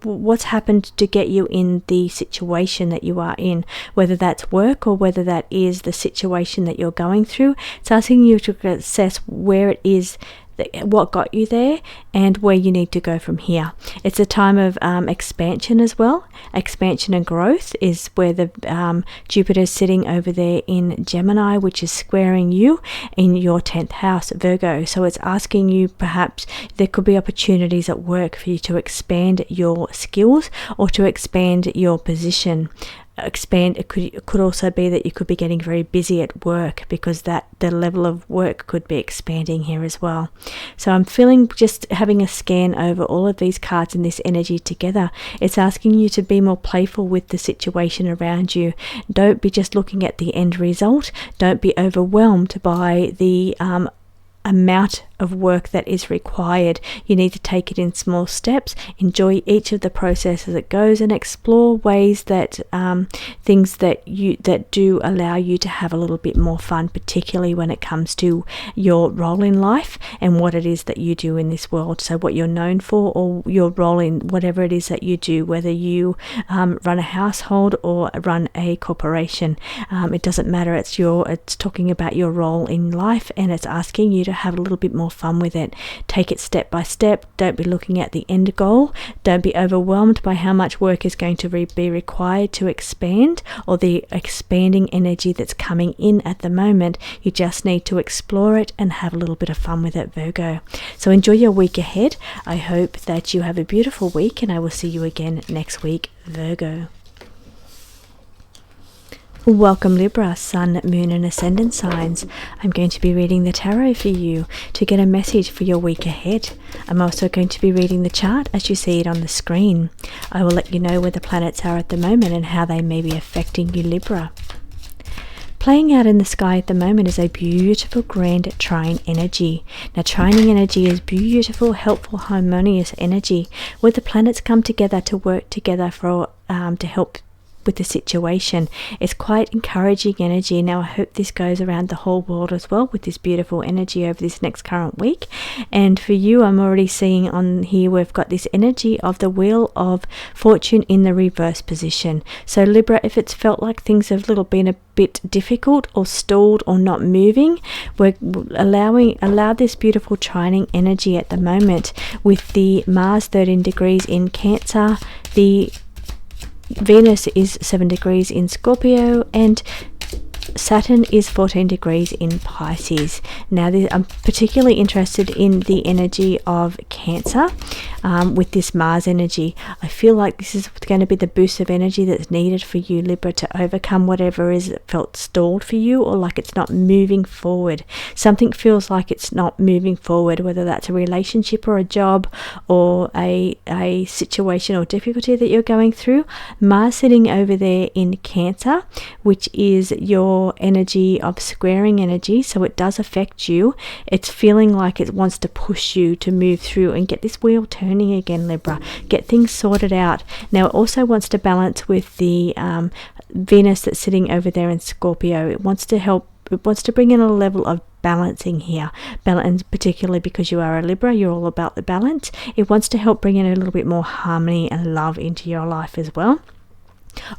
what's happened to get you in the situation that you are in, whether that's work or whether that is the situation that you're going through. It's asking you to assess where it is, what got you there, and where you need to go from here. It's a time of expansion as well. Expansion and growth is where the Jupiter is sitting over there in Gemini, which is squaring you in your 10th house, Virgo. So it's asking you, perhaps there could be opportunities at work for you to expand your skills or to expand your position. It could also be that you could be getting very busy at work, because the level of work could be expanding here as well. So I'm feeling, just having a scan over all of these cards and this energy together, it's asking you to be more playful with the situation around you. Don't be just looking at the end result. Don't be overwhelmed by the amount of work that is required. You need to take it in small steps, enjoy each of the process as it goes, and explore ways that things that do allow you to have a little bit more fun, particularly when it comes to your role in life and what it is that you do in this world. So what you're known for, or your role in whatever it is that you do, whether you run a household or run a corporation, it doesn't matter. It's talking about your role in life, and it's asking you to have a little bit more fun with it. Take it step by step. Don't be looking at the end goal. Don't be overwhelmed by how much work is going to be required to expand, or the expanding energy that's coming in at the moment. You just need to explore it and have a little bit of fun with it, Virgo. So enjoy your week ahead. I hope that you have a beautiful week, and I will see you again next week, Virgo. Welcome, Libra, Sun, Moon and Ascendant signs. I'm going to be reading the tarot for you to get a message for your week ahead. I'm also going to be reading the chart as you see it on the screen. I will let you know where the planets are at the moment and how they may be affecting you, Libra. Playing out in the sky at the moment is a beautiful grand trine energy. Now, trining energy is beautiful, helpful, harmonious energy where the planets come together to work together to help with the situation. It's quite encouraging energy. Now I hope this goes around the whole world as well, with this beautiful energy over this next current week. And for you, I'm already seeing on here we've got this energy of the Wheel of Fortune in the reverse position. So Libra, if it's felt like things have been a bit difficult or stalled or not moving, we're allow this beautiful trining energy at the moment with the Mars 13 degrees in Cancer, the Venus is 7 degrees in Scorpio, and Saturn is 14 degrees in Pisces. Now I'm particularly interested in the energy of Cancer with this Mars energy. I feel like this is going to be the boost of energy that's needed for you, Libra, to overcome whatever is felt stalled for you, or like it's not moving forward. Something feels like it's not moving forward, whether that's a relationship or a job or a situation or difficulty that you're going through. Mars sitting over there in Cancer, which is your energy of squaring energy, so it does affect you. It's feeling like it wants to push you to move through and get this wheel turning again, Libra. Get things sorted out. Now it also wants to balance with the Venus that's sitting over there in Scorpio. It wants to help, it wants to bring in a level of balancing here, balance, particularly because you are a Libra, you're all about the balance. It wants to help bring in a little bit more harmony and love into your life as well,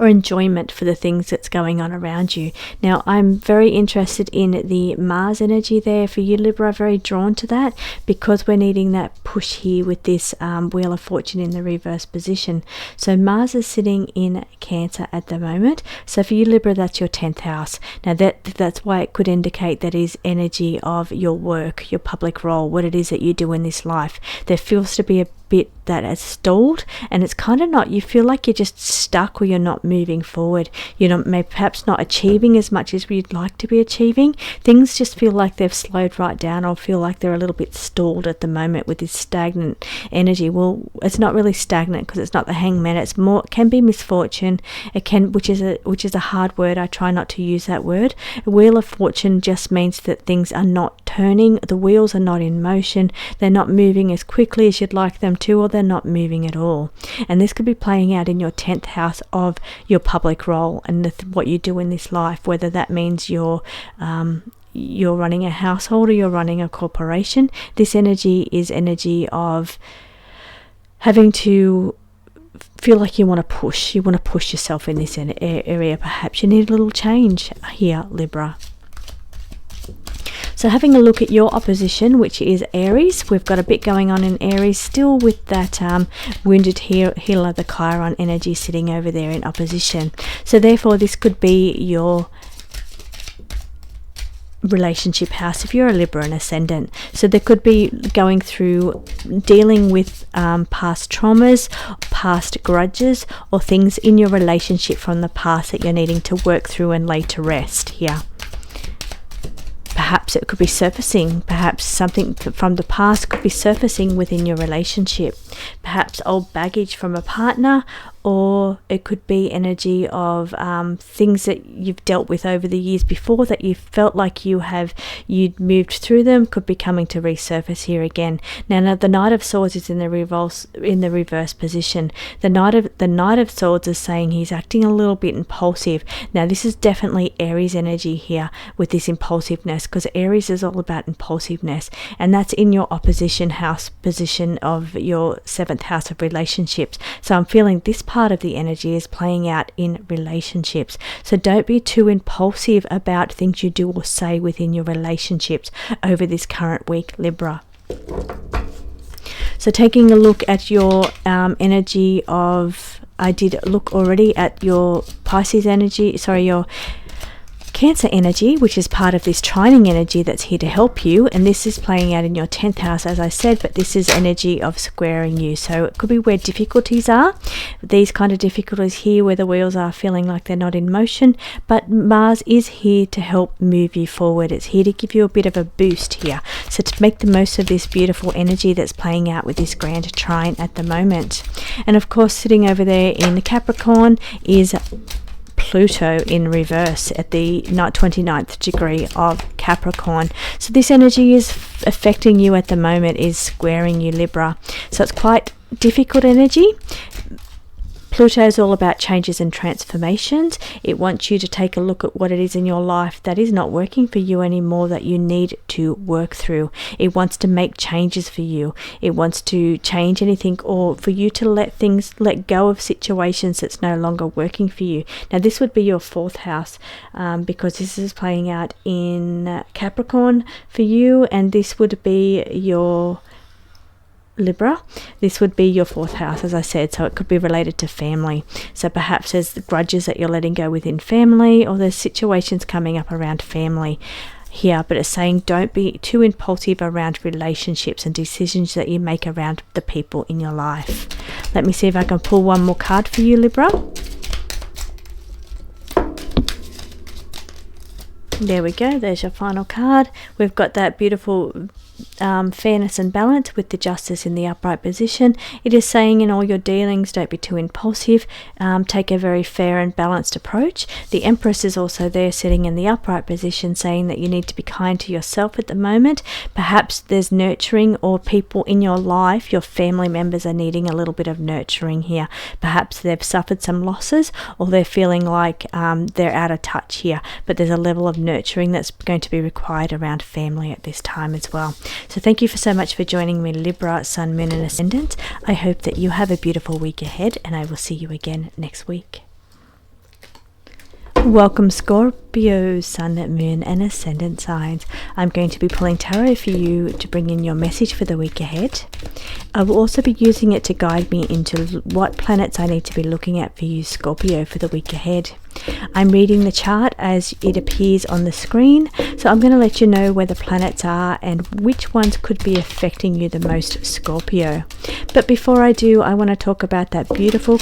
or enjoyment for the things that's going on around you. Now I'm very interested in the Mars energy there for you, Libra. Very drawn to that because we're needing that push here with this Wheel of Fortune in the reverse position. So Mars is sitting in Cancer at the moment, so for you, Libra, that's your 10th house. Now that's why it could indicate that is energy of your work, your public role, what it is that you do in this life. There feels to be a bit that has stalled, and it's kind of not, you feel like you're just stuck or you're not moving forward. You're not, perhaps not achieving as much as you'd like to be achieving. Things just feel like they've slowed right down, or feel like they're a little bit stalled at the moment with this stagnant energy. Well, it's not really stagnant because it's not the Hangman. It's more, it can be misfortune. It can, which is a hard word. I try not to use that word. A Wheel of Fortune just means that things are not turning. The wheels are not in motion. They're not moving as quickly as you'd like them to, or they're not moving at all. And this could be playing out in your 10th house of your public role and what you do in this life, whether that means you're running a household or you're running a corporation. This energy is energy of having to feel like you want to push yourself in this area. Perhaps you need a little change here, Libra. So having a look at your opposition, which is Aries, we've got a bit going on in Aries still with that wounded healer, the Chiron energy sitting over there in opposition. So therefore this could be your relationship house if you're a Libra and ascendant. So there could be going through dealing with past traumas, past grudges, or things in your relationship from the past that you're needing to work through and lay to rest here. Perhaps it could be surfacing, perhaps something from the past could be surfacing within your relationship, perhaps old baggage from a partner, or it could be energy of things that you've dealt with over the years before that you felt like you'd moved through them, could be coming to resurface here again. Now the Knight of Swords is in the reverse position. The Knight of Swords is saying he's acting a little bit impulsive. Now this is definitely Aries energy here with this impulsiveness, because Aries is all about impulsiveness, and that's in your opposition house position of your 7th house of relationships. So I'm feeling this part of the energy is playing out in relationships. So don't be too impulsive about things you do or say within your relationships over this current week, Libra. So taking a look at your energy of, I did look already at your Pisces energy, sorry, your Cancer energy, which is part of this trining energy that's here to help you, and this is playing out in your 10th house, as I said, but this is energy of squaring you. So it could be where difficulties are, these kind of difficulties here where the wheels are feeling like they're not in motion, but Mars is here to help move you forward. It's here to give you a bit of a boost here, so to make the most of this beautiful energy that's playing out with this grand trine at the moment. And of course, sitting over there in the Capricorn is Pluto in reverse at the 29th degree of Capricorn. So this energy is affecting you at the moment, is squaring you, Libra. So it's quite difficult energy. Pluto is all about changes and transformations. It wants you to take a look at what it is in your life that is not working for you anymore, that you need to work through. It wants to make changes for you. It wants to change anything, or for you to let go of situations that's no longer working for you. Now this would be your 4th house, because this is playing out in Capricorn for you, and this would be your Libra. This would be your 4th house, as I said, so it could be related to family. So perhaps there's the grudges that you're letting go within family, or there's situations coming up around family here, but it's saying don't be too impulsive around relationships and decisions that you make around the people in your life. Let me see if I can pull one more card for you, Libra. There we go, there's your final card. We've got that beautiful fairness and balance with the Justice in the upright position. It is saying in all your dealings, don't be too impulsive, take a very fair and balanced approach. The Empress is also there sitting in the upright position, saying that you need to be kind to yourself at the moment. Perhaps there's nurturing, or people in your life, your family members, are needing a little bit of nurturing here. Perhaps they've suffered some losses, or they're feeling like they're out of touch here, but there's a level of nurturing that's going to be required around family at this time as well. So thank you so much for joining me, Libra, Sun, Moon and Ascendant. I hope that you have a beautiful week ahead, and I will see you again next week. Welcome Scorpio, Sun, Moon and Ascendant signs. I'm going to be pulling tarot for you to bring in your message for the week ahead. I will also be using it to guide me into what planets I need to be looking at for you, Scorpio, for the week ahead. I'm reading the chart as it appears on the screen, so I'm going to let you know where the planets are and which ones could be affecting you the most, Scorpio. But before I do, I want to talk about that beautiful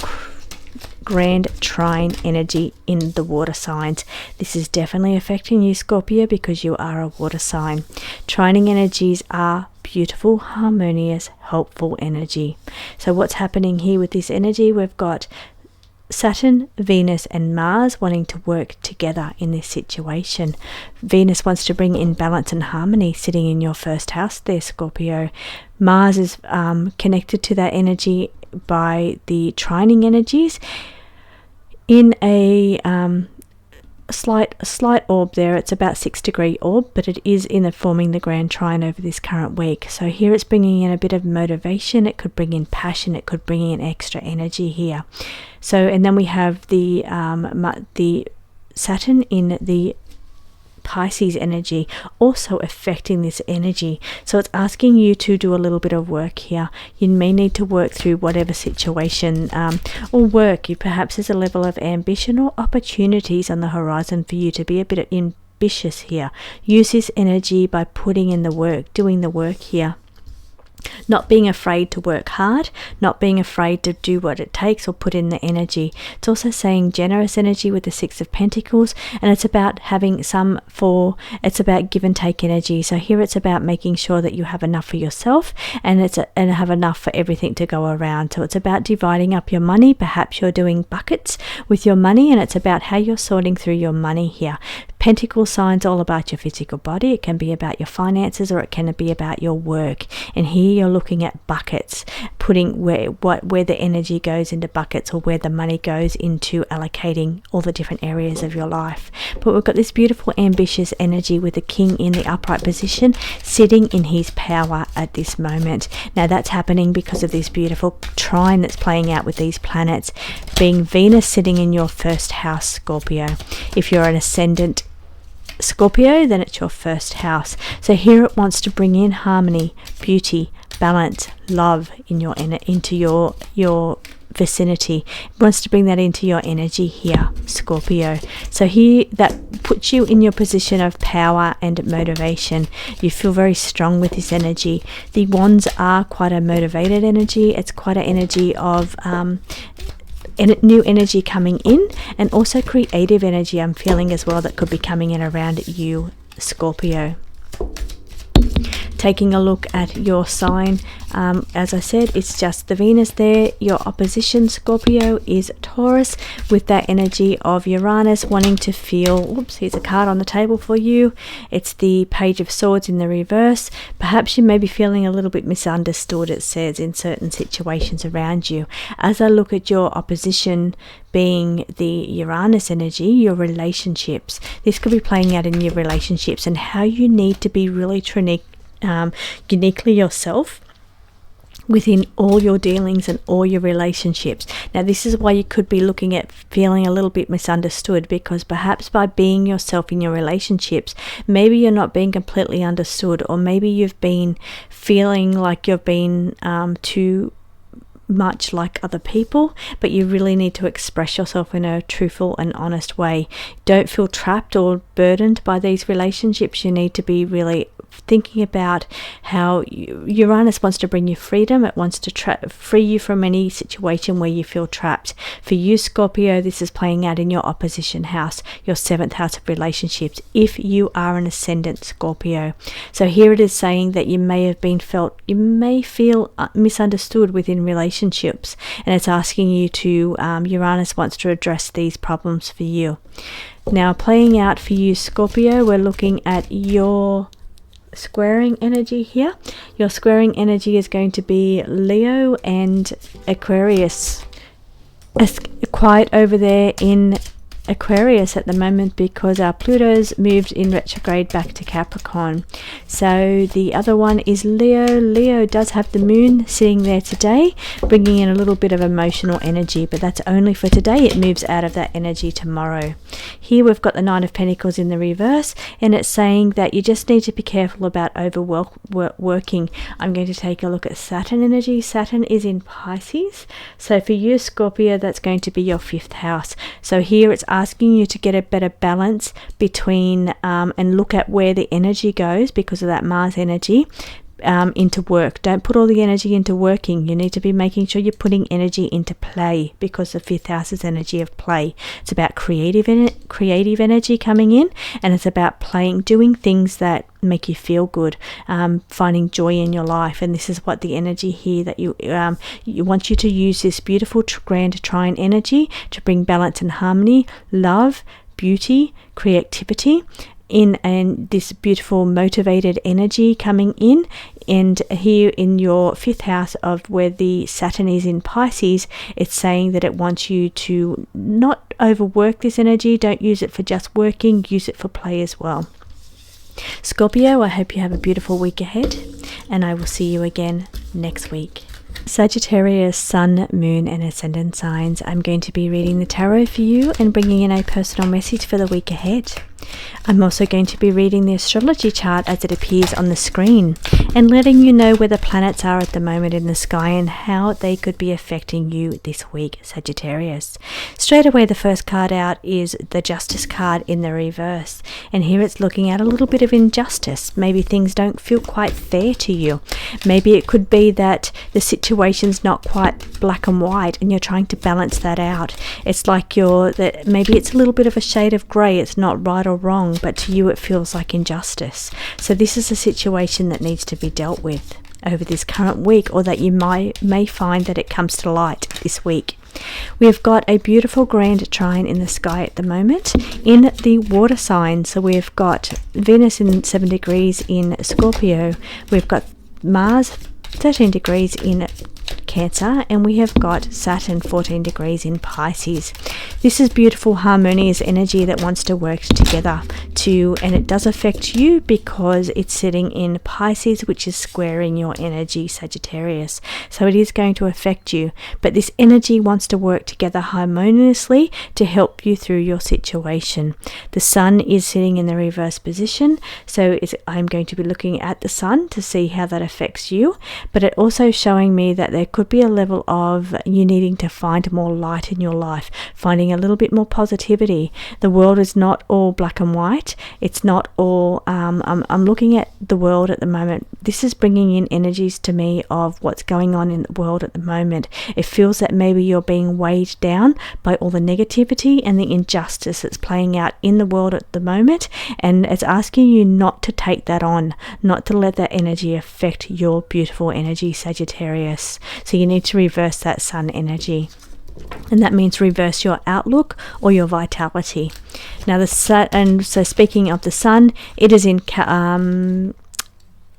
grand trine energy in the water signs. This is definitely affecting you, Scorpio, because you are a water sign. Trining energies are beautiful, harmonious, helpful energy. So what's happening here with this energy? We've got Saturn, Venus and Mars wanting to work together in this situation. Venus wants to bring in balance and harmony, sitting in your 1st house there, Scorpio. Mars is connected to that energy by the trining energies in a slight orb there. It's about 6-degree orb, but it is forming the grand trine over this current week. So here it's bringing in a bit of motivation. It could bring in passion. It could bring in extra energy here. So, and then we have the Saturn in the Pisces energy also affecting this energy. So it's asking you to do a little bit of work here. You may need to work through whatever situation or work. Perhaps there's a level of ambition or opportunities on the horizon for you to be a bit ambitious here. Use this energy by putting in the work, doing the work here. Not being afraid to work hard, not being afraid to do what it takes or put in the energy. It's also saying generous energy with the 6 of Pentacles, and it's about having it's about give and take energy. So here it's about making sure that you have enough for yourself and have enough for everything to go around. So it's about dividing up your money. Perhaps you're doing buckets with your money, and it's about how you're sorting through your money here. Pentacle signs all about your physical body. It can be about your finances, or it can be about your work. And here you're looking at buckets, putting where the energy goes into buckets, or where the money goes into allocating all the different areas of your life. But we've got this beautiful ambitious energy with the King in the upright position, sitting in his power at this moment. Now that's happening because of this beautiful trine that's playing out with these planets, being Venus sitting in your 1st house, Scorpio. If you're an ascendant Scorpio, then it's your 1st house. So here it wants to bring in harmony, beauty, balance, love into your vicinity. It wants to bring that into your energy here, Scorpio. So here that puts you in your position of power and motivation. You feel very strong with this energy. The wands are quite a motivated energy. It's quite an energy of new energy coming in, and also creative energy I'm feeling as well that could be coming in around you, Scorpio. taking a look at your sign, as I said, it's just the Venus there. Your opposition, Scorpio, is Taurus, with that energy of Uranus wanting to feel, oops, here's a card on the table for you. It's the Page of Swords in the reverse. Perhaps you may be feeling a little bit misunderstood, it says, in certain situations around you. As I look at your opposition being the Uranus energy, your relationships, this could be playing out in your relationships and how you need to be really uniquely yourself within all your dealings and all your relationships. Now, this is why you could be looking at feeling a little bit misunderstood, because perhaps by being yourself in your relationships, maybe you're not being completely understood, or maybe you've been feeling like you've been too much like other people, but you really need to express yourself in a truthful and honest way. Don't feel trapped or burdened by these relationships. You need to be really thinking about how Uranus wants to bring you freedom. It wants to free you from any situation where you feel trapped. For you, Scorpio, this is playing out in your opposition house, your 7th house of relationships, if you are an ascendant Scorpio. So here it is saying that you may feel misunderstood within relationships, and it's asking you to, Uranus wants to address these problems for you. Now, playing out for you, Scorpio, we're looking at your squaring energy here. Your squaring energy is going to be Leo and Aquarius. It's quiet over there in Aquarius at the moment because our Pluto's moved in retrograde back to Capricorn. So the other one is Leo. Leo does have the moon sitting there today, bringing in a little bit of emotional energy, but that's only for today. It moves out of that energy tomorrow. Here we've got the Nine of Pentacles in the reverse, and it's saying that you just need to be careful about overworking. I'm going to take a look at Saturn energy. Saturn is in Pisces. So for you, Scorpio, that's going to be your 5th house. So here it's asking you to get a better balance between and look at where the energy goes because of that Mars energy into work. Don't put all the energy into working. You need to be making sure you're putting energy into play, because the 5th house is energy of play. It's about creative energy coming in, and it's about doing things that make you feel good, finding joy in your life. And this is what the energy here that you want you to use this beautiful grand trine energy to bring balance and harmony, love, beauty, creativity and this beautiful motivated energy coming in. And here in your 5th house of where the Saturn is in Pisces, it's saying that it wants you to not overwork this energy. Don't use it for just working, use it for play as well. Scorpio, I hope you have a beautiful week ahead, and I will see you again next week. Sagittarius, Sun, Moon and Ascendant signs. I'm going to be reading the tarot for you and bringing in a personal message for the week ahead. I'm also going to be reading the astrology chart as it appears on the screen and letting you know where the planets are at the moment in the sky and how they could be affecting you this week, Sagittarius. Straight away, the first card out is the Justice card in the reverse, and here it's looking at a little bit of injustice. Maybe things don't feel quite fair to you. Maybe it could be that the situation's not quite black and white and you're trying to balance that out. It's like maybe it's a little bit of a shade of grey. It's not right or wrong, but to you it feels like injustice. So this is a situation that needs to be dealt with over this current week, or that you may find that it comes to light this week. We have got a beautiful grand trine in the sky at the moment in the water sign. So we've got Venus in 7 degrees in Scorpio. We've got Mars 13 degrees in Cancer, and we have got Saturn 14 degrees in Pisces. This is beautiful harmonious energy that wants to work together and it does affect you because it's sitting in Pisces, which is squaring your energy, Sagittarius. So it is going to affect you, but this energy wants to work together harmoniously to help you through your situation. The Sun is sitting in the reverse position, so I'm going to be looking at the Sun to see how that affects you, but it also showing me that there could could be a level of you needing to find more light in your life, finding a little bit more positivity. The world is not all black and white. It's not all, I'm looking at the world at the moment. This is bringing in energies to me of what's going on in the world at the moment. It feels that maybe you're being weighed down by all the negativity and the injustice that's playing out in the world at the moment, and it's asking you not to take that on, not to let that energy affect your beautiful energy, Sagittarius. So you need to reverse that sun energy, and that means reverse your outlook or your vitality. Now the sun, and so speaking of the sun, it is in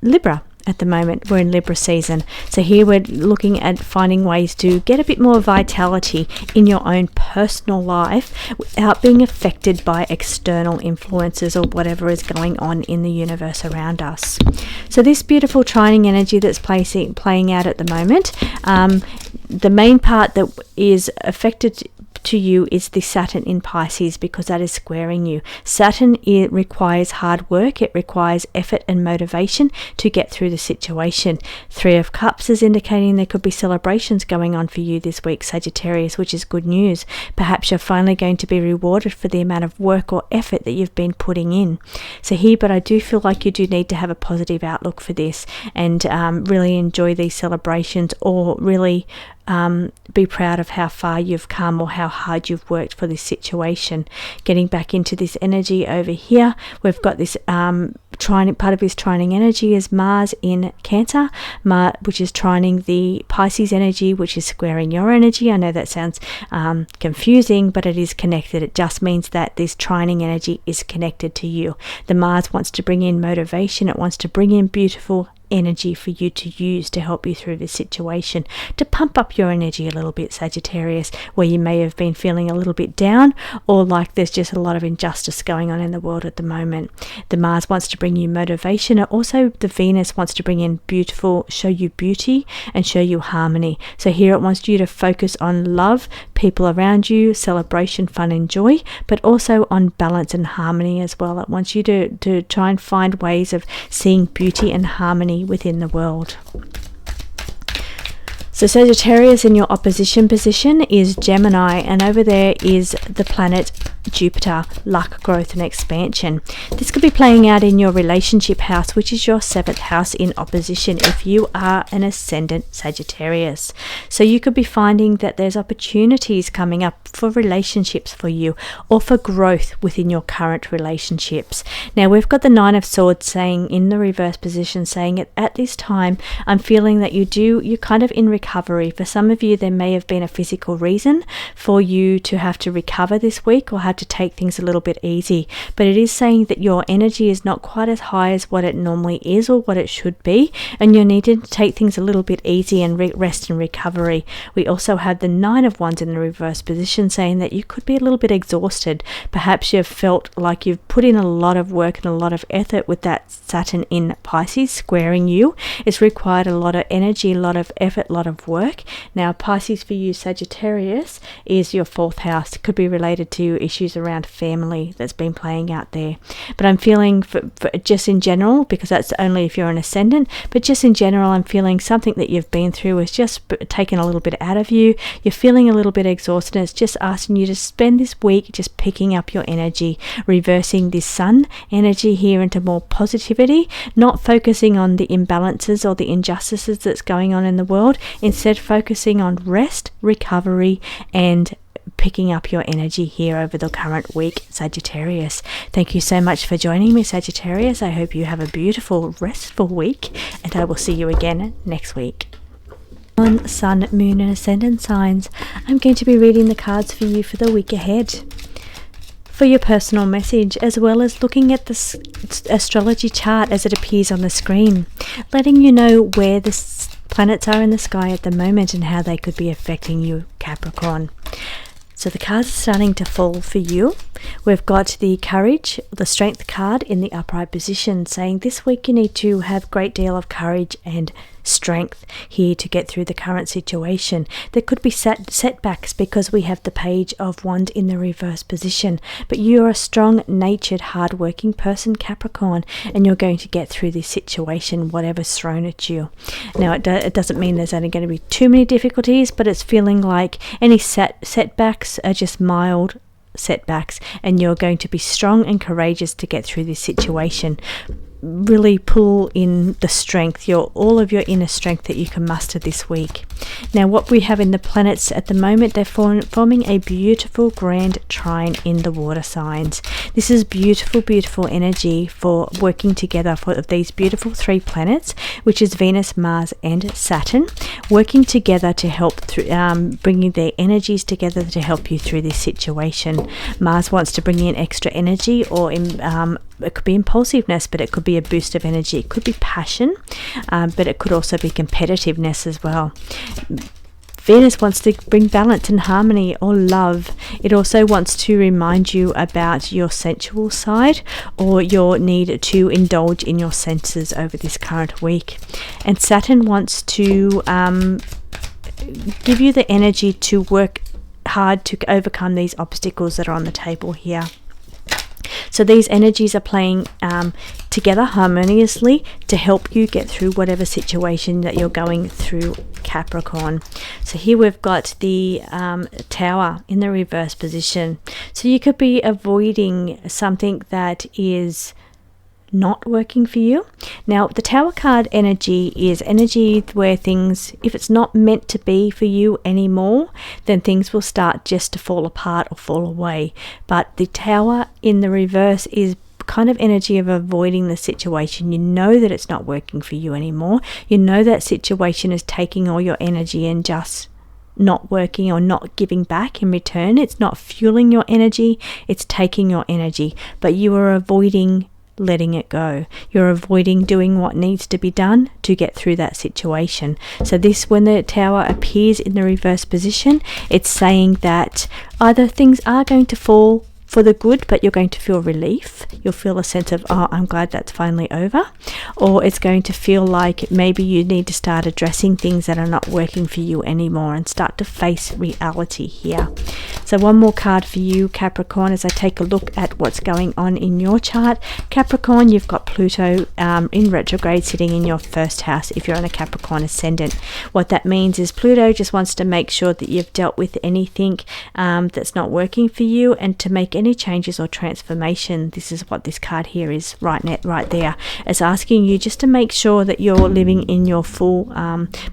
Libra. At the moment, we're in Libra season. So here we're looking at finding ways to get a bit more vitality in your own personal life without being affected by external influences or whatever is going on in the universe around us. So this beautiful trining energy that's playing out at the moment, the main part that is affected to you is the Saturn in Pisces, because that is squaring you. Saturn, it requires hard work, it requires effort and motivation to get through the situation. 3 of Cups is indicating there could be celebrations going on for you this week, Sagittarius, which is good news. Perhaps you're finally going to be rewarded for the amount of work or effort that you've been putting in. So here, but I do feel like you do need to have a positive outlook for this, and really enjoy these celebrations, or really be proud of how far you've come or how hard you've worked for this situation. Getting back into this energy over here, we've got this part of this trining energy is Mars in Cancer, which is trining the Pisces energy, which is squaring your energy. I know that sounds confusing, but it is connected. It just means that this trining energy is connected to you. The Mars wants to bring in motivation. It wants to bring in beautiful energy for you to use to help you through this situation, to pump up your energy a little bit, Sagittarius, where you may have been feeling a little bit down, or like there's just a lot of injustice going on in the world at the moment. The Mars wants to bring you motivation. Also, the Venus wants to bring in show you beauty and show you harmony. So here it wants you to focus on love, people around you, celebration, fun and joy, but also on balance and harmony as well. It wants you to try and find ways of seeing beauty and harmony within the world. So Sagittarius, in your opposition position is Gemini, and over there is the planet Jupiter, luck, growth and expansion. This could be playing out in your relationship house, which is your 7th house in opposition if you are an ascendant Sagittarius. So you could be finding that there's opportunities coming up for relationships for you, or for growth within your current relationships. Now we've got the 9 of Swords saying in the reverse position, saying at this time I'm feeling that you're kind of in recovery. For some of you, there may have been a physical reason for you to have to recover this week, or have to take things a little bit easy, but it is saying that your energy is not quite as high as what it normally is or what it should be, and you need to take things a little bit easy and rest and recovery. We also have the 9 of Wands in the reverse position, saying that you could be a little bit exhausted. Perhaps you've felt like you've put in a lot of work and a lot of effort with that Saturn in Pisces squaring you. It's required a lot of energy, a lot of effort, a lot of work. Now Pisces for you, Sagittarius, is your 4th house. It could be related to issues around family that's been playing out there. But I'm feeling for just in general, because that's only if you're an ascendant, but just in general, I'm feeling something that you've been through is just taken a little bit out of you. You're feeling a little bit exhausted, and it's just asking you to spend this week just picking up your energy, reversing this sun energy here into more positivity, not focusing on the imbalances or the injustices that's going on in the world, instead focusing on rest, recovery and picking up your energy here over the current week, Sagittarius. Thank you so much for joining me, Sagittarius. I hope you have a beautiful, restful week, and I will see you again next week. On Sun, Moon and Ascendant signs, I'm going to be reading the cards for you for the week ahead, for your personal message, as well as looking at the astrology chart as it appears on the screen, letting you know where the planets are in the sky at the moment and how they could be affecting you, Capricorn. So the cards are starting to fall for you. We've got the courage, the strength card in the upright position, saying this week you need to have a great deal of courage and strength here to get through the current situation. There could be setbacks because we have the Page of Wands in the reverse position, but you're a strong natured, hard-working person, Capricorn, and you're going to get through this situation, whatever's thrown at you. Now it doesn't mean there's only going to be too many difficulties, but it's feeling like any setbacks are just mild setbacks, and you're going to be strong and courageous to get through this situation. Really pull in the strength, all of your inner strength that you can muster this week. Now what we have in the planets at the moment, they're forming a beautiful grand trine in the water signs. This is beautiful energy for working together for these beautiful 3 planets, which is Venus, Mars and Saturn, working together to help through bringing their energies together to help you through this situation. Mars wants to bring in extra energy, or it could be impulsiveness, but it could be a boost of energy. It could be passion, but it could also be competitiveness as well. Venus wants to bring balance and harmony or love. It also wants to remind you about your sensual side or your need to indulge in your senses over this current week. And Saturn wants to give you the energy to work hard to overcome these obstacles that are on the table here. So these energies are playing together harmoniously to help you get through whatever situation that you're going through, Capricorn. So here we've got the Tower in the reverse position. So you could be avoiding something that is not working for you. Now the Tower card energy is energy where things, if it's not meant to be for you anymore, then things will start just to fall apart or fall away. But the Tower in the reverse is kind of energy of avoiding the situation. You know that it's not working for you anymore. You know that situation is taking all your energy and just not working or not giving back in return. It's not fueling your energy, it's taking your energy, but you are avoiding letting it go. You're avoiding doing what needs to be done to get through that situation. So this, when the Tower appears in the reverse position, it's saying that either things are going to fall for the good, but you're going to feel relief. You'll feel a sense of, oh, I'm glad that's finally over. Or it's going to feel like maybe you need to start addressing things that are not working for you anymore and start to face reality here. So one more card for you, Capricorn, as I take a look at what's going on in your chart. Capricorn, you've got Pluto in retrograde sitting in your first house if you're on a Capricorn ascendant. What that means is Pluto just wants to make sure that you've dealt with anything that's not working for you, and to make any changes or transformation. This is what this card here is right there. It's asking you just to make sure that you're living in your full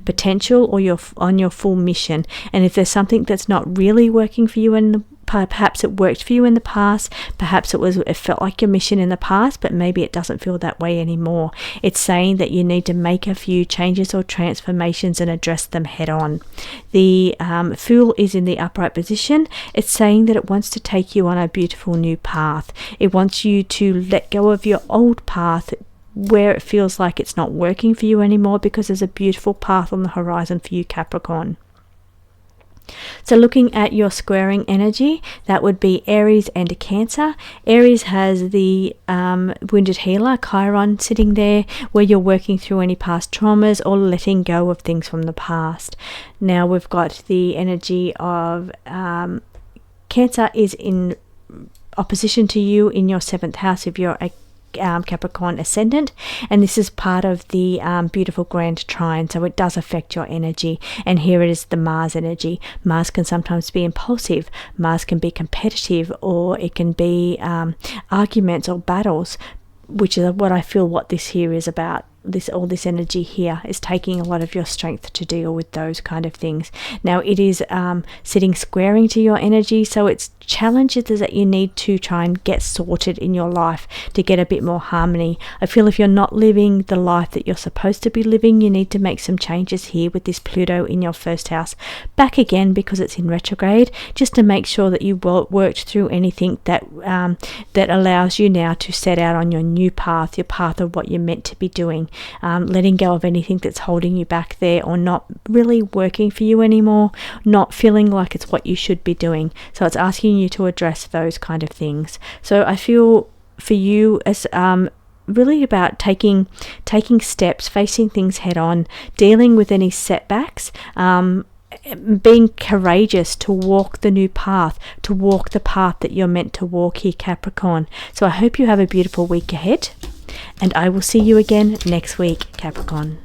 potential, or you're on your full mission. And if there's something that's not really working for you in perhaps it worked for you in the past, perhaps it felt like your mission in the past, but maybe it doesn't feel that way anymore. It's saying that you need to make a few changes or transformations and address them head on. The Fool is in the upright position. It's saying that it wants to take you on a beautiful new path. It wants you to let go of your old path where it feels like it's not working for you anymore, because there's a beautiful path on the horizon for you, Capricorn. So looking at your squaring energy, that would be Aries and Cancer. Aries has the wounded healer, Chiron, sitting there, where you're working through any past traumas or letting go of things from the past. Now we've got the energy of Cancer is in opposition to you in your 7th house if you're a Capricorn ascendant, and this is part of the beautiful grand trine, so it does affect your energy. And here it is, the Mars energy. Mars can sometimes be impulsive, Mars can be competitive, or it can be arguments or battles, which is what I feel what this here is about. All this energy here is taking a lot of your strength to deal with those kind of things. Now it is sitting squaring to your energy, so it's challenges that you need to try and get sorted in your life to get a bit more harmony. I feel if you're not living the life that you're supposed to be living, you need to make some changes here with this Pluto in your first house back again, because it's in retrograde, just to make sure that you worked through anything that that allows you now to set out on your new path, your path of what you're meant to be doing. Letting go of anything that's holding you back there, or not really working for you anymore, not feeling like it's what you should be doing. So it's asking you to address those kind of things. So I feel for you, as really about taking steps, facing things head on, dealing with any setbacks, being courageous to walk the new path, to walk the path that you're meant to walk here, Capricorn. So I hope you have a beautiful week ahead, and I will see you again next week, Capricorn.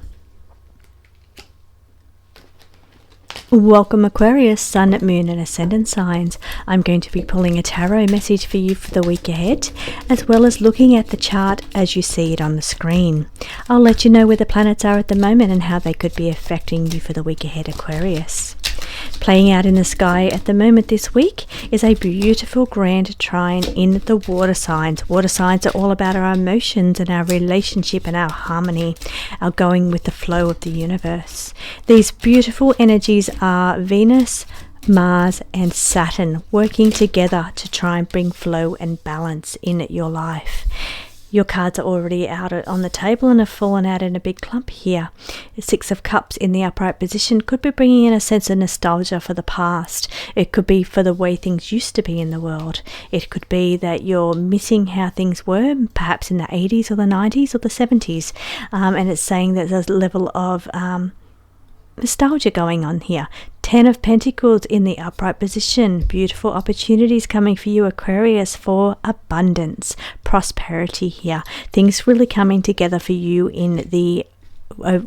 Welcome Aquarius, Sun, Moon and Ascendant signs. I'm going to be pulling a tarot message for you for the week ahead, as well as looking at the chart as you see it on the screen. I'll let you know where the planets are at the moment and how they could be affecting you for the week ahead, Aquarius. Playing out in the sky at the moment this week is a beautiful grand trine in the water signs. Water signs are all about our emotions and our relationship and our harmony, our going with the flow of the universe. These beautiful energies are Venus, Mars and Saturn working together to try and bring flow and balance in your life. Your cards are already out on the table and have fallen out in a big clump here. The Six of Cups in the upright position could be bringing in a sense of nostalgia for the past. It could be for the way things used to be in the world. It could be that you're missing how things were, perhaps in the 80s or the 90s or the 70s. And it's saying that there's a level of nostalgia going on here. 10 of Pentacles in the upright position. Beautiful opportunities coming for you, Aquarius, for abundance, prosperity here. Things really coming together for you in the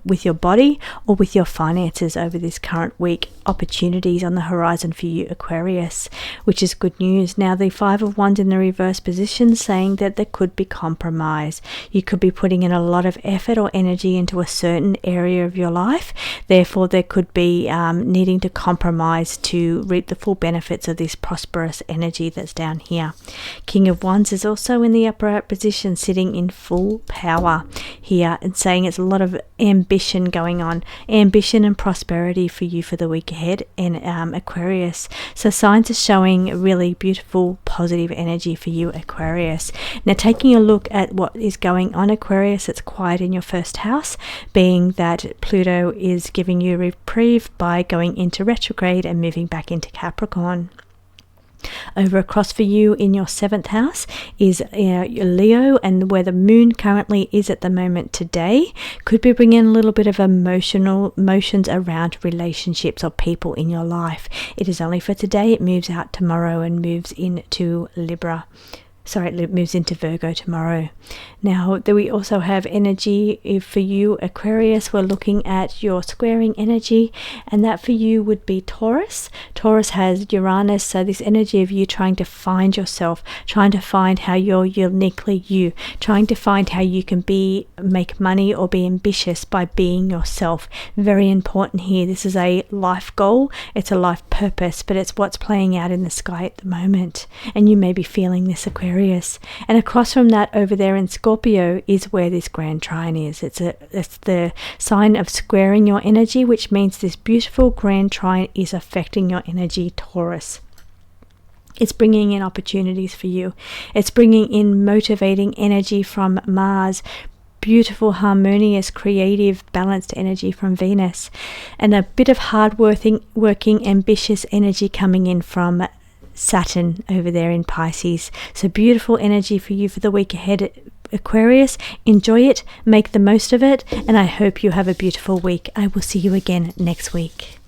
with your body or with your finances over this current week. Opportunities on the horizon for you, Aquarius, which is good news. Now the Five of Wands in the reverse position saying that there could be compromise. You could be putting in a lot of effort or energy into a certain area of your life, therefore there could be needing to compromise to reap the full benefits of this prosperous energy that's down here. King of Wands is also in the upright position, sitting in full power here, and saying it's a lot of ambition going on, ambition and prosperity for you for the week ahead in Aquarius. So signs are showing really beautiful positive energy for you, Aquarius. Now taking a look at what is going on, Aquarius, it's quiet in your first house, being that Pluto is giving you a reprieve by going into retrograde and moving back into Capricorn. Over across for you in your 7th house is Leo, and where the moon currently is at the moment today could be bringing a little bit of emotions around relationships or people in your life. It is only for today. It moves out tomorrow and moves into Libra. It moves into Virgo tomorrow. Now, we also have energy for you, Aquarius. We're looking at your squaring energy, and that for you would be Taurus. Taurus has Uranus, so this energy of you trying to find yourself, trying to find how you're uniquely you, trying to find how you can make money or be ambitious by being yourself. Very important here. This is a life goal. It's a life purpose, but it's what's playing out in the sky at the moment, and you may be feeling this, Aquarius. And across from that, over there in Scorpio, is where this grand trine is. It's the sign of squaring your energy, which means this beautiful grand trine is affecting your energy, Taurus. It's bringing in opportunities for you. It's bringing in motivating energy from Mars, beautiful, harmonious, creative, balanced energy from Venus, and a bit of hard-working, ambitious energy coming in from Saturn over there in Pisces. So beautiful energy for you for the week ahead, Aquarius. Enjoy it, make the most of it, and I hope you have a beautiful week. I will see you again next week.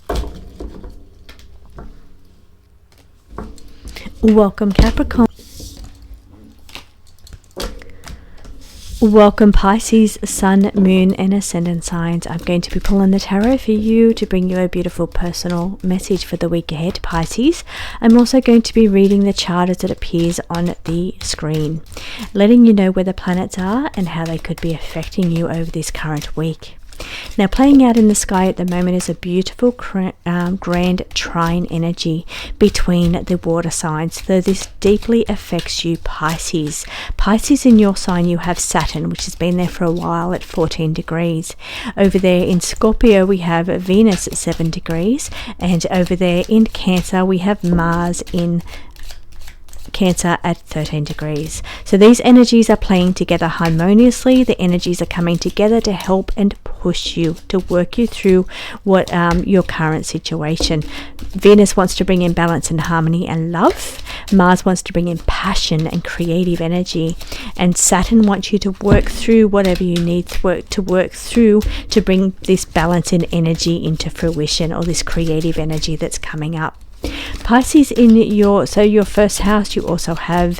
Welcome, Capricorn. Welcome Pisces, Sun, Moon and Ascendant signs. I'm going to be pulling the tarot for you to bring you a beautiful personal message for the week ahead, Pisces. I'm also going to be reading the chart as it appears on the screen, letting you know where the planets are and how they could be affecting you over this current week. Now, playing out in the sky at the moment is a beautiful grand trine energy between the water signs. So this deeply affects you, Pisces. Pisces, in your sign you have Saturn, which has been there for a while at 14 degrees. Over there in Scorpio we have Venus at 7 degrees, and over there in Cancer we have Mars in Cancer at 13 degrees. So these energies are playing together harmoniously. The energies are coming together to help and push you, to work you through what your current situation. Venus wants to bring in balance and harmony and love. Mars wants to bring in passion and creative energy, and Saturn wants you to work through whatever you need to work through to bring this balance and energy into fruition, or this creative energy that's coming up. Pisces, in your first house, you also have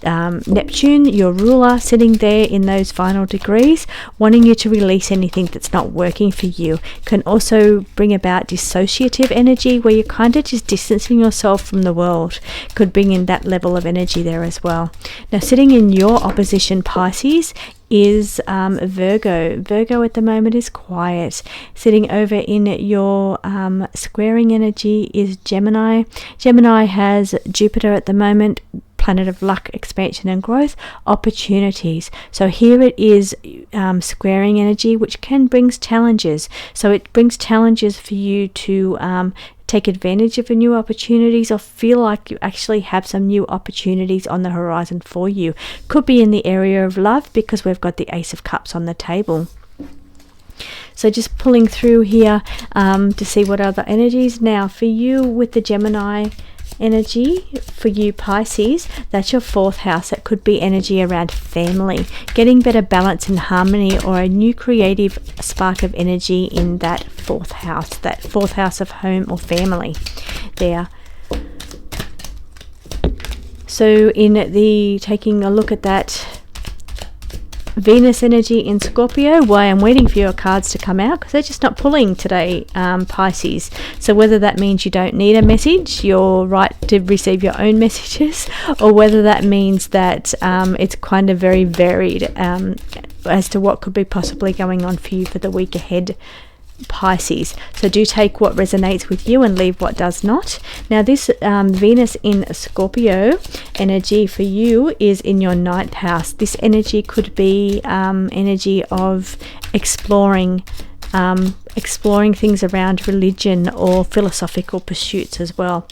Neptune, your ruler, sitting there in those final degrees, wanting you to release anything that's not working for you. Can also bring about dissociative energy, where you're kind of just distancing yourself from the world. Could bring in that level of energy there as well. Now, sitting in your opposition, Pisces, is Virgo. Virgo at the moment is quiet. Sitting over in your squaring energy is Gemini. Gemini has Jupiter at the moment, planet of luck, expansion and growth, opportunities. So here it is squaring energy, which can bring challenges. So it brings challenges for you to take advantage of new opportunities, or feel like you actually have some new opportunities on the horizon for you. Could be in the area of love, because we've got the Ace of Cups on the table. So just pulling through here to see what other energies. Now for you with the Gemini energy, for you Pisces, that's your 4th house. That could be energy around family, getting better balance and harmony, or a new creative spark of energy in that 4th house of home or family there. So in the taking a look at that Venus energy in Scorpio, why I'm waiting for your cards to come out, because they're just not pulling today, Pisces. So whether that means you don't need a message, you're right to receive your own messages, or whether that means that it's kind of very varied as to what could be possibly going on for you for the week ahead, Pisces. So do take what resonates with you and leave what does not. Now this Venus in Scorpio energy for you is in your 9th house. This energy could be energy of exploring things around religion or philosophical pursuits as well,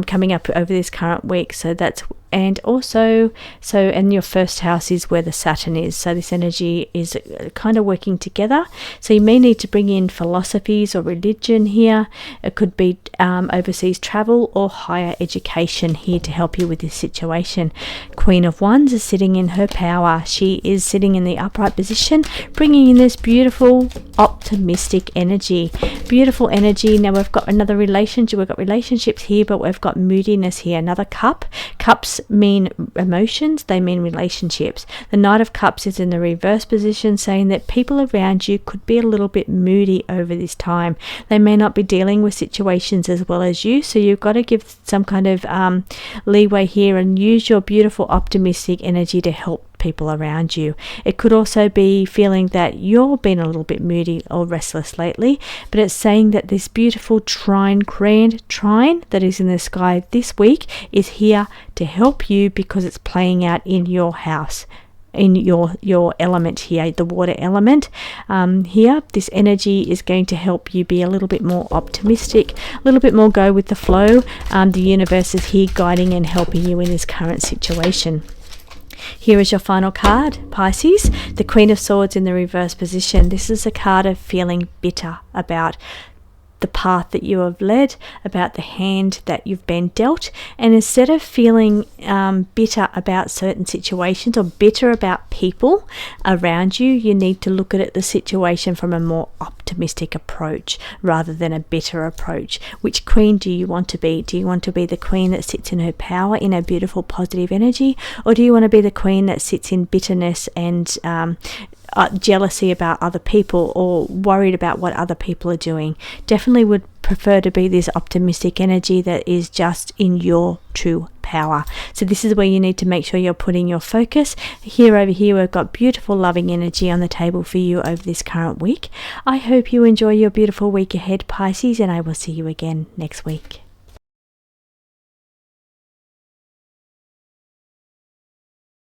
coming up over this current week. So that's, and also, and your 1st house is where the Saturn is. So this energy is kind of working together. So you may need to bring in philosophies or religion here. It could be overseas travel or higher education here to help you with this situation. Queen of Wands is sitting in her power. She is sitting in the upright position, bringing in this beautiful, optimistic energy. Beautiful energy. Now we've got another relationship. We've got relationships here, but we've got moodiness here. Another cup. Cups mean emotions, they mean relationships. The Knight of Cups is in the reverse position, saying that people around you could be a little bit moody over this time. They may not be dealing with situations as well as you, so you've got to give some kind of leeway here and use your beautiful optimistic energy to help people around you. It could also be feeling that you're been a little bit moody or restless lately, but it's saying that this beautiful grand trine that is in the sky this week is here to help you, because it's playing out in your house, in your element here, the water element. Here this energy is going to help you be a little bit more optimistic, a little bit more go with the flow. The universe is here guiding and helping you in this current situation. Here is your final card, Pisces, the Queen of Swords in the reverse position. This is a card of feeling bitter about the path that you have led, about the hand that you've been dealt, and instead of feeling bitter about certain situations or bitter about people around you, you need to look at the situation from a more optimistic approach rather than a bitter approach. Which queen do you want to be? Do you want to be the queen that sits in her power, in her beautiful positive energy, or do you want to be the queen that sits in bitterness and jealousy about other people, or worried about what other people are doing? Definitely would prefer to be this optimistic energy that is just in your true power. So this is where you need to make sure you're putting your focus. Over here we've got beautiful loving energy on the table for you over this current week. I hope you enjoy your beautiful week ahead, Pisces, and I will see you again next week.